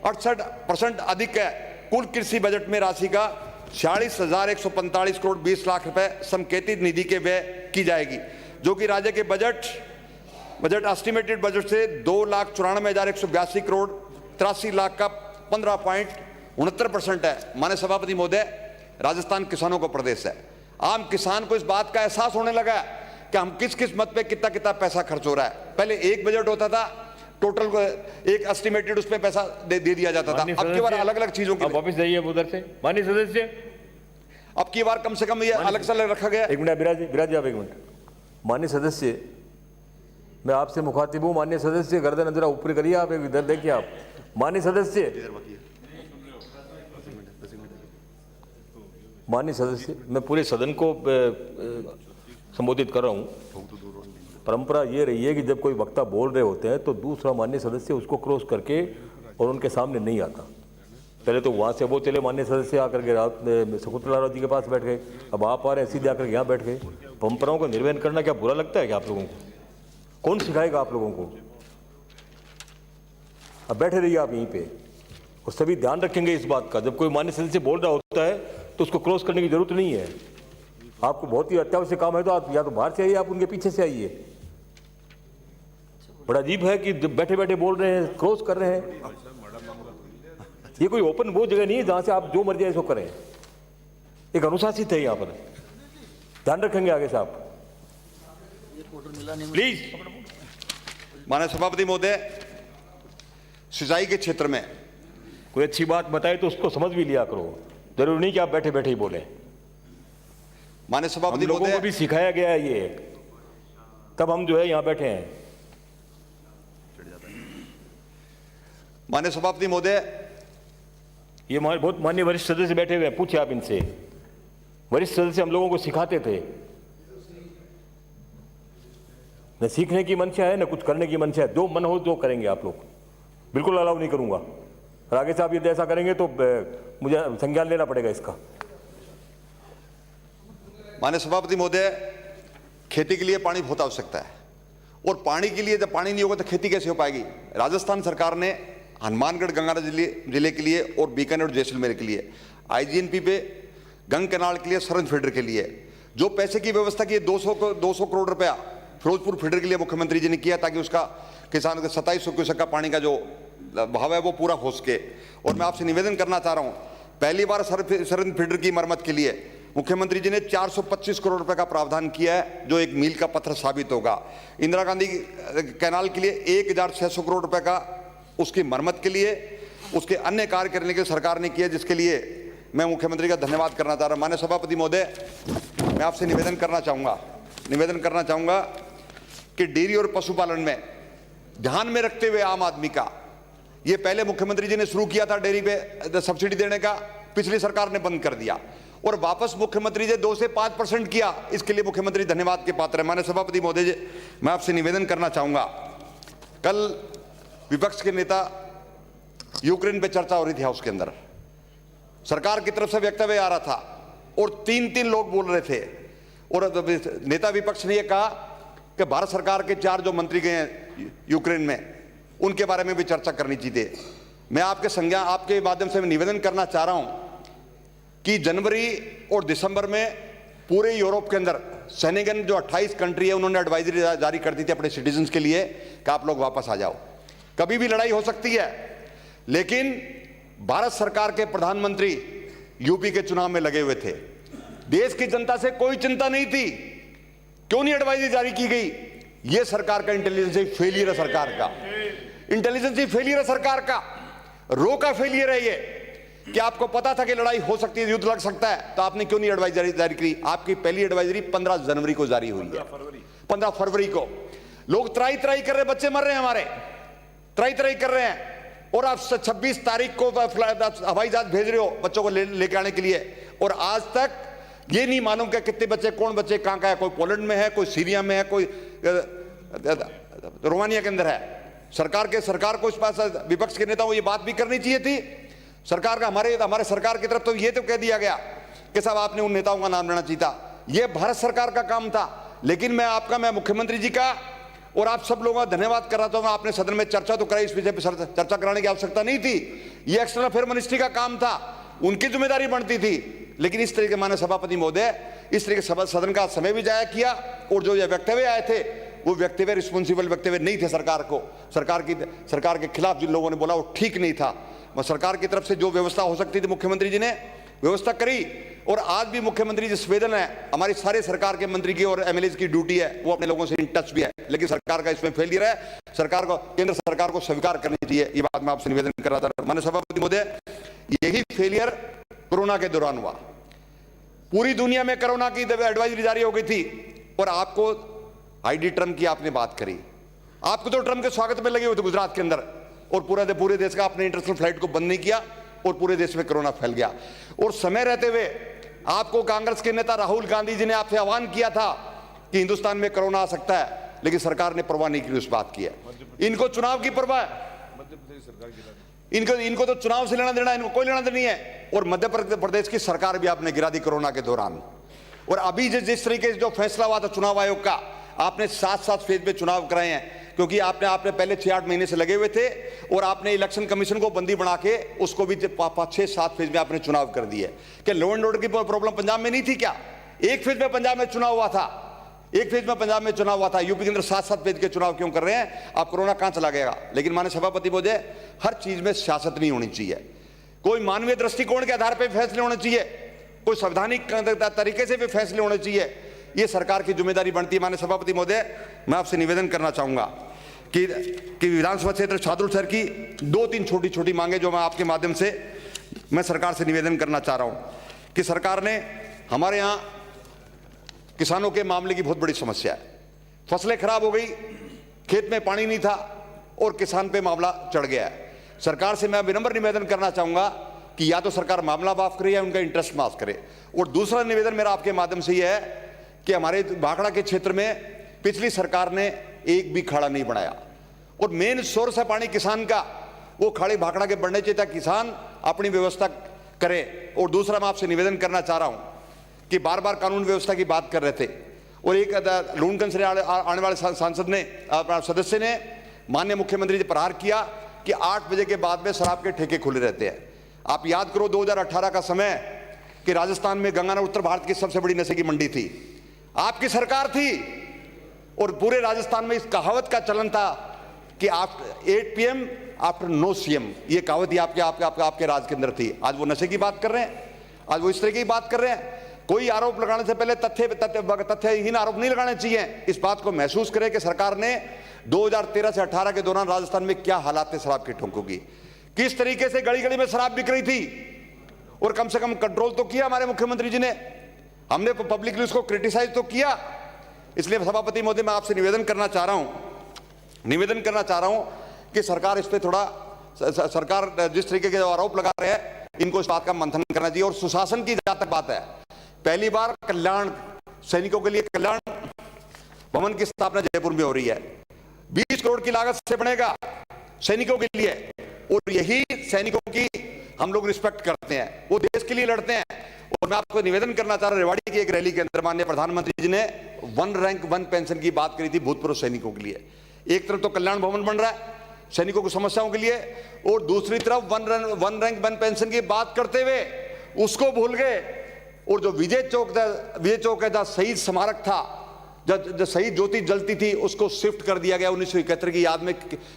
68% अधिक है। कुल कृषि बजट में राशि का 46,145 करोड़ 20 लाख रुपए संकेतित निधि के व्यय की जाएगी, जो कि राज्य के बजट एस्टिमेटेड बजट से 2,94,182 करोड़ 83 लाख का 15.69% है। माननीय सभापति महोदय, राजस्थान किसानों का प्रदेश है। आम किसान को इस बात का एहसास होने लगा है कि हम किस मत पे कितना पैसा खर्च हो रहा है। पहले एक बजट होता था, टोटल एक एस्टिमेटेड उस पे पैसा दे दिया जाता था। अब की बार अलग-अलग चीजों के वापस जाइए उधर से। माननीय सदस्य, अब की बार कम से कम ये अलग से अलग रखा गया। एक मिनट विराज आप एक मिनट। माननीय सदस्य, मैं आपसे मुखातिब हूँ। माननीय सदस्य, गर्दन जरा ऊपर करिए, आप एक इधर देखिए। आप माननीय सदस्य, मैं पूरे सदन को संबोधित कर रहा हूँ। परंपरा ये रही है कि जब कोई वक्ता बोल रहे होते हैं तो दूसरा माननीय सदस्य उसको क्रॉस करके और उनके सामने नहीं आता। पहले तो वहाँ से वो चले माननीय सदस्य आकर के रात में शकुंतला जी के पास बैठ गए, अब आप आ रहे हैं सीधे आकर यहाँ बैठ गए। परंपराओं का निर्वहन करना क्या बुरा लगता है क्या आप लोगों को? कौन सिखाएगा आप लोगों को? अब बैठे रहिए आप यहीं पे, और सभी ध्यान रखेंगे इस बात का, जब कोई माननीय सदस्य बोल रहा होता है तो उसको क्रॉस करने की जरूरत नहीं है। आपको बहुत ही अत्यावश्यक काम है तो आप या तो बाहर से आइए, आप उनके पीछे से आइए। बड़ा अजीब है कि जब बैठे बैठे बोल रहे हैं, क्रॉस कर रहे हैं। ये कोई ओपन वो जगह नहीं है जहां से आप जो मर्जी इसको करें। एक अनुशासित है यहाँ पर, ध्यान रखेंगे आगे से आप प्लीज। माननीय सभापति महोदय, सिंचाई के क्षेत्र में कोई अच्छी बात बताए तो उसको समझ भी लिया करो, जरूरी नहीं कि आप बैठे बैठे ही बोले। माननीय सभापति लोगों को भी सिखाया गया है ये, तब हम जो है यहाँ बैठे हैं। माननीय सभापति महोदय, ये बहुत माननीय वरिष्ठ सदस्य बैठे हुए हैं, पूछे आप इनसे। वरिष्ठ सदस्य हम लोगों को सिखाते थे। न सीखने की मंशा है, न कुछ करने की मंशा है। जो मन हो तो करेंगे आप लोग, बिल्कुल अलाउ नहीं करूंगा। और आगे से आप यदि ऐसा करेंगे तो मुझे संज्ञान लेना पड़ेगा इसका। माननीय सभापति महोदय, खेती के लिए पानी बहुत आवश्यकता है, और पानी के लिए जब पानी नहीं होगा तो खेती कैसे हो पाएगी। राजस्थान सरकार ने हनुमानगढ़ गंगानगर जिले के लिए और बीकानेर और जैसलमेर के लिए आईजीएनपी पे गंग कैनाल के लिए सरंज फीडर के लिए जो पैसे की व्यवस्था की 200 करोड़ रुपया फिरोजपुर फीडर के लिए मुख्यमंत्री जी ने किया, ताकि उसका किसानों के 2700 क्यूसेक का पानी का जो भाव है वो पूरा हो सके। और मैं आपसे निवेदन करना चाह रहा हूँ, पहली बार सरंज फीडर की मरम्मत के लिए मुख्यमंत्री जी ने 425 करोड़ रुपए का प्रावधान किया है, जो एक मील का पत्थर साबित होगा। इंदिरा गांधी कैनाल के लिए 1600 करोड़ रुपए का उसकी मरम्मत के लिए, उसके अन्य कार्य करने के सरकार ने किया, जिसके लिए मैं मुख्यमंत्री का धन्यवाद करना चाह रहा हूं। माननीय सभापति महोदय, मैं आपसे निवेदन करना चाहूंगा कि डेयरी और पशुपालन में ध्यान में रखते हुए आम आदमी का, ये पहले मुख्यमंत्री जी ने शुरू किया था डेयरी पे सब्सिडी देने का, पिछली सरकार ने बंद कर दिया, और वापस मुख्यमंत्री जी 2 से 5% किया। इसके लिए मुख्यमंत्री धन्यवाद के पात्र है। माननीय सभापति महोदय जी, मैं आपसे निवेदन करना चाहूंगा, कल विपक्ष के नेता यूक्रेन पे चर्चा हो रही थी, हाउस के अंदर सरकार की तरफ से वक्तव्य आ रहा था और 3 लोग बोल रहे थे, और नेता विपक्ष ने यह कहा कि भारत सरकार के 4 जो मंत्री गए हैं यूक्रेन में, उनके बारे में भी चर्चा करनी चाहिए। मैं आपके माध्यम से निवेदन करना चाह रहा हूं कि जनवरी और दिसंबर में पूरे यूरोप के अंदर शेंगेन जो 28 कंट्री है, उन्होंने एडवाइजरी जारी कर दी थी अपने सिटीजन्स के लिए कि आप लोग वापस आ जाओ, कभी भी लड़ाई हो सकती है। लेकिन भारत सरकार के प्रधानमंत्री यूपी के चुनाव में लगे हुए थे, देश की जनता से कोई चिंता नहीं थी, क्यों नहीं एडवाइजरी जारी की गई? यह सरकार का इंटेलिजेंस फेलियर है, सरकार का इंटेलिजेंस फेलियर है, सरकार का रो का फेलियर है ये, कि आपको पता था कि लड़ाई हो सकती है, युद्ध लग सकता है, तो आपने क्यों नहीं एडवाइजरी जारी की? आपकी पहली एडवाइजरी 15 जनवरी को जारी हुई है, 15 फरवरी को। लोग त्राई त्राई कर रहे, बच्चे मर रहे हैं हमारे, त्राई त्राई कर रहे हैं, और आप 26 तारीख को हवाई जहाज भेज रहे हो बच्चों को लेके आने के लिए, और आज तक ये नहीं मालूम कि कितने बच्चे, कौन बच्चे कहां का है, कोई पोलैंड में है, कोई सीरिया में है, कोई रोमानिया के अंदर है। सरकार को इस पास विपक्ष के नेताओं को ये बात भी करनी चाहिए थी। सरकार का हमारे सरकार की तरफ तो ये तो कह दिया गया कि साहब आपने उन नेताओं का नाम लेना चाहिए था, ये भारत सरकार का काम था। लेकिन मैं मुख्यमंत्री जी का और आप सब लोगों का धन्यवाद कर रहा था। आपने सदन में चर्चा तो कराई, इस विषय पर चर्चा कराने की आवश्यकता नहीं थी, ये एक्सटर्नल अफेयर मिनिस्ट्री का काम था, उनकी जिम्मेदारी बनती थी। लेकिन इस तरीके माननीय सभापति महोदय, इस तरीके सदन का समय भी जाया किया, और जो ये वक्तव्य आए थे वो वक्तव्य रिस्पॉन्सिबल वक्तव्य नहीं थे सरकार के खिलाफ जिन लोगों ने बोला वो ठीक नहीं था। सरकार की तरफ से जो व्यवस्था हो सकती थी मुख्यमंत्री जी ने व्यवस्था करी, और आज भी मुख्यमंत्री जी संवेदन है, हमारी सारे सरकार के मंत्री की और एमएलए की ड्यूटी है, वो अपने लोगों से इन टच भी है, लेकिन सरकार का इसमें फेलियर है। केंद्र सरकार को स्वीकार करनी चाहिए, ये बात मैं आपसे निवेदन कर रहा था। माननीय सभापति महोदय, यही फेलियर कोरोना के दौरान हुआ, पूरी दुनिया में कोरोना की एडवाइजरी जारी हो गई थी, और आपको आईडी ट्रम्प की आपने बात करी, आपको तो ट्रम्प के स्वागत में लगे हुए थे गुजरात के अंदर, और पूरे देश का आपने इंटरनेशनल फ्लाइट को बंद नहीं किया, और पूरे देश में कोरोना फैल गया। और समय रहते हुए आपको कांग्रेस के नेता राहुल गांधी जी ने आपसे आह्वान किया था कि हिंदुस्तान में कोरोना आ सकता है, लेकिन सरकार ने परवाह नहीं की उस बात की है। इनको चुनाव की परवाह है, इनको तो चुनाव से लेना देना, इनको कोई लेना देना नहीं है। और मध्य प्रदेश की सरकार भी आपने गिरा दी कोरोना के दौरान। और अभी जिस तरीके से जो फैसला हुआ था चुनाव आयोग का, आपने 7 फेज में चुनाव कराए हैं, क्योंकि आपने पहले 6-8 महीने से लगे हुए थे, और आपने इलेक्शन कमीशन को बंदी बना के उसको भी 6-7 फेज में आपने चुनाव कर दिए। क्या लॉ एंड ऑर्डर की प्रॉब्लम पंजाब में नहीं थी क्या? एक फेज में पंजाब में चुनाव हुआ था, यूपी के अंदर 7-7 फेज के चुनाव क्यों कर रहे हैं? आप कोरोना कहां चला गया? लेकिन माननीय सभापति महोदय, हर चीज में सियासत नहीं होनी चाहिए, कोई मानवीय दृष्टिकोण के आधार पर फैसले होने चाहिए, कोई संवैधानिक तरीके से भी फैसले होने चाहिए, ये सरकार की जिम्मेदारी बनती है। माननीय सभापति महोदय, मैं आपसे निवेदन करना चाहूंगा कि विधानसभा क्षेत्र शाहदुलशहर की 2-3 छोटी मांगे जो मैं आपके माध्यम से मैं सरकार से निवेदन करना चाह रहा हूं कि सरकार ने हमारे यहां किसानों के मामले की बहुत बड़ी समस्या है, फसलें खराब हो गई, खेत में पानी नहीं था, और किसान पे मामला चढ़ गया है। सरकार से मैं विनम्र निवेदन करना चाहूंगा कि या तो सरकार मामला माफ करे या उनका इंटरेस्ट माफ करे। और दूसरा निवेदन मेरा आपके माध्यम से यह है कि हमारे भाखड़ा के क्षेत्र में पिछली सरकार ने एक भी खाड़ा नहीं बनाया। और मेन सोर्स है पानी किसान का, वो खाड़ी भाखड़ा के बढ़ने चाहिए ताकि किसान अपनी व्यवस्था करे। और दूसरा मैं आपसे निवेदन करना चाह रहा हूं कि बार बार कानून व्यवस्था की बात कर रहे थे और एक लूणगंज से आने वाले सांसद ने, सदस्य ने माननीय मुख्यमंत्री जी प्रहार किया कि 8 बजे के बाद में शराब के ठेके खुले रहते हैं। आप याद करो 2018 का समय कि राजस्थान में गंगानगर उत्तर भारत की सबसे बड़ी नशे की मंडी थी, आपकी सरकार थी। और पूरे राजस्थान में इस कहावत का चलन था कि आप 8 PM आफ्टर नो CM, ये कहावत ही आपके राज के अंदर थी। आज वो नशे की बात कर रहे हैं, आज वो इस तरह की बात कर रहे हैं। कोई आरोप लगाने से पहले तथ्यहीन आरोप नहीं लगाने चाहिए। इस बात को महसूस करें कि सरकार ने 2013 से 18 के दौरान राजस्थान में क्या हालात थे शराब के ठोकों की, किस तरीके से गली गली में शराब बिक रही थी, और कम से कम कंट्रोल तो किया हमारे मुख्यमंत्री जी ने। हमने पब्लिकली उसको क्रिटिसाइज तो किया। इसलिए सभापति महोदय मैं आपसे निवेदन करना चाह रहा हूं कि सरकार इस पे थोड़ा, सरकार जिस तरीके के आरोप लगा रहे हैं इनको इस बात का मंथन करना चाहिए। और सुशासन की जहां तक बात है, पहली बार कल्याण सैनिकों के लिए कल्याण भवन की स्थापना जयपुर में हो रही है। 20 करोड़ की लागत से बनेगा सैनिकों के लिए, और यही सैनिकों की हम लोग रिस्पेक्ट करते हैं, वो देश के लिए लड़ते हैं। और मैं आपको निवेदन करना चाह रहा हूं, रेवाड़ी की एक रैली के अंदर माननीय प्रधानमंत्री जी ने 1 रैंक 1 पेंशन की बात करी थी भूतपूर्व सैनिकों के लिए। एक तरफ तो कल्याण भवन बन रहा है सैनिकों की समस्याओं के लिए, और दूसरी तरफ 1 रैंक 1 पेंशन की बात करते हुए उसको भूल गए। और जो विजय चौक है जहां शहीद स्मारक था, जब शहीद ज्योति जलती थी, उसको शिफ्ट कर दिया गया। 1971 की याद में,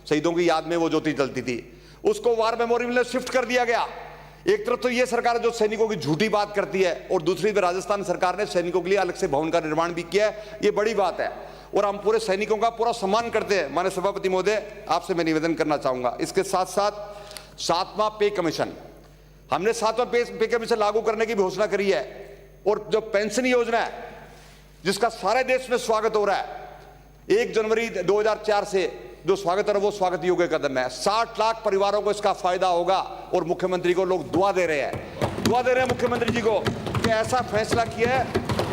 शहीदों की याद में वो ज्योति जलती थी, उसको वार मेमोरियल में शिफ्ट कर दिया गया। एक तरफ तो ये सरकार जो सैनिकों की झूठी बात करती है, और दूसरी तरफ राजस्थान सरकार ने सैनिकों के लिए अलग से भवन का निर्माण भी किया है। ये बड़ी बात है और हम पूरे सैनिकों का पूरा सम्मान करते हैं। माननीय सभापति महोदय, आपसे मैं निवेदन करना चाहूंगा, इसके साथ साथ 7वां पे कमीशन, हमने 7वां पे कमीशन लागू करने की घोषणा करी है। और जो पेंशन योजना है जिसका सारे देश में स्वागत हो रहा है, 1 जनवरी 2004 से जो स्वागत है वो स्वागत योग्य कदम है। 60 लाख परिवारों को इसका फायदा होगा। और मुख्यमंत्री को लोग दुआ दे रहे हैं मुख्यमंत्री जी को कि ऐसा फैसला किया है।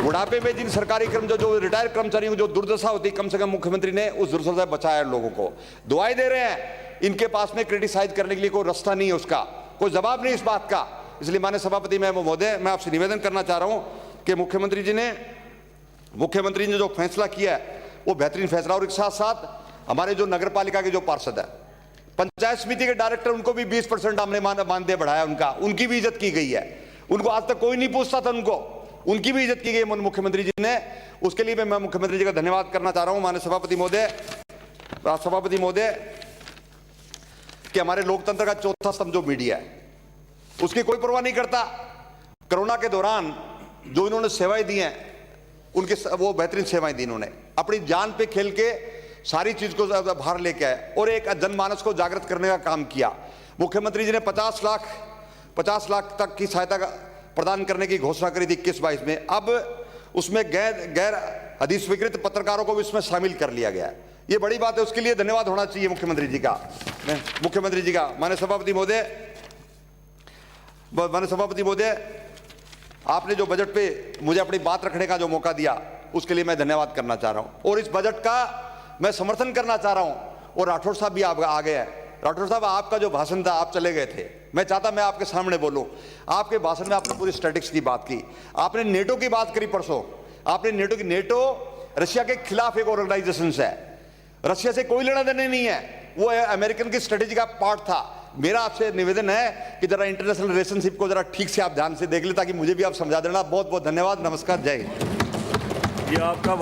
बुढ़ापे में जिन सरकारी जो रिटायर कर्मचारियों को जो दुर्दशा होती, कम से कम मुख्यमंत्री ने उस दुर्दशा से बचाया लोगों को, दुआएं दे रहे हैं। इनके पास में क्रिटिसाइज करने के लिए कोई रास्ता नहीं है, उसका कोई जवाब नहीं इस बात का। इसलिए माननीय सभापति महोदय, मैं आपसे निवेदन करना चाह रहा हूं कि मुख्यमंत्री जी ने जो फैसला किया है वो बेहतरीन फैसला। और इसके साथ साथ हमारे जो नगर पालिका के जो पार्षद है, पंचायत समिति के डायरेक्टर, उनको भी 20% हमने मानदेय बढ़ाया, उनकी भी इज्जत की गई है। उनको आज तक कोई नहीं पूछता था, उनकी भी इज्जत की गई मुख्यमंत्री जी ने। उसके लिए मैं मुख्यमंत्री जी का धन्यवाद करना चाह रहा हूं। माननीय सभापति महोदय कि हमारे लोकतंत्र का चौथा स्तंभ जो मीडिया है, उसकी कोई परवाह नहीं करता। कोरोना के दौरान जो इन्होंने सेवाएं दी हैं, उनके वो बेहतरीन सेवाएं दी, इन्होंने अपनी जान पे खेल के सारी चीज को बाहर लेके आए और एक जनमानस को जागृत करने का काम किया। मुख्यमंत्री जी ने 50 लाख तक की सहायता प्रदान करने की घोषणा करी थी 21-22 में। अब उसमें गैर अधिस्वीकृत पत्रकारों को भी इसमें शामिल कर लिया गया है। ये बड़ी बात है, उसके लिए धन्यवाद होना चाहिए मुख्यमंत्री जी का। माननीय सभापति महोदय, आपने जो बजट पे मुझे अपनी बात रखने का जो मौका दिया, उसके लिए मैं धन्यवाद करना चाह रहा हूं। और इस बजट का मैं समर्थन करना चाह रहा हूं। और राठौर साहब भी आ गए हैं। राठौर साहब, आपका जो भाषण था, आप चले गए थे, मैं चाहता मैं आपके सामने बोलूं। आपके भाषण में आपने पूरी स्टैटिक्स की बात की, आपने नेटो की बात करी परसों। आपने नेटो रशिया के खिलाफ एक ऑर्गेनाइजेशन है, रशिया से कोई लेना देना नहीं है, वो अमेरिकन की स्ट्रेटेजी का पार्ट था। मेरा आपसे निवेदन है कि जरा इंटरनेशनल रिलेशनशिप को जरा ठीक से आप ध्यान से देख ले, ताकि मुझे भी आप समझा देना। बहुत बहुत धन्यवाद, नमस्कार, जय हिंद। ये आपका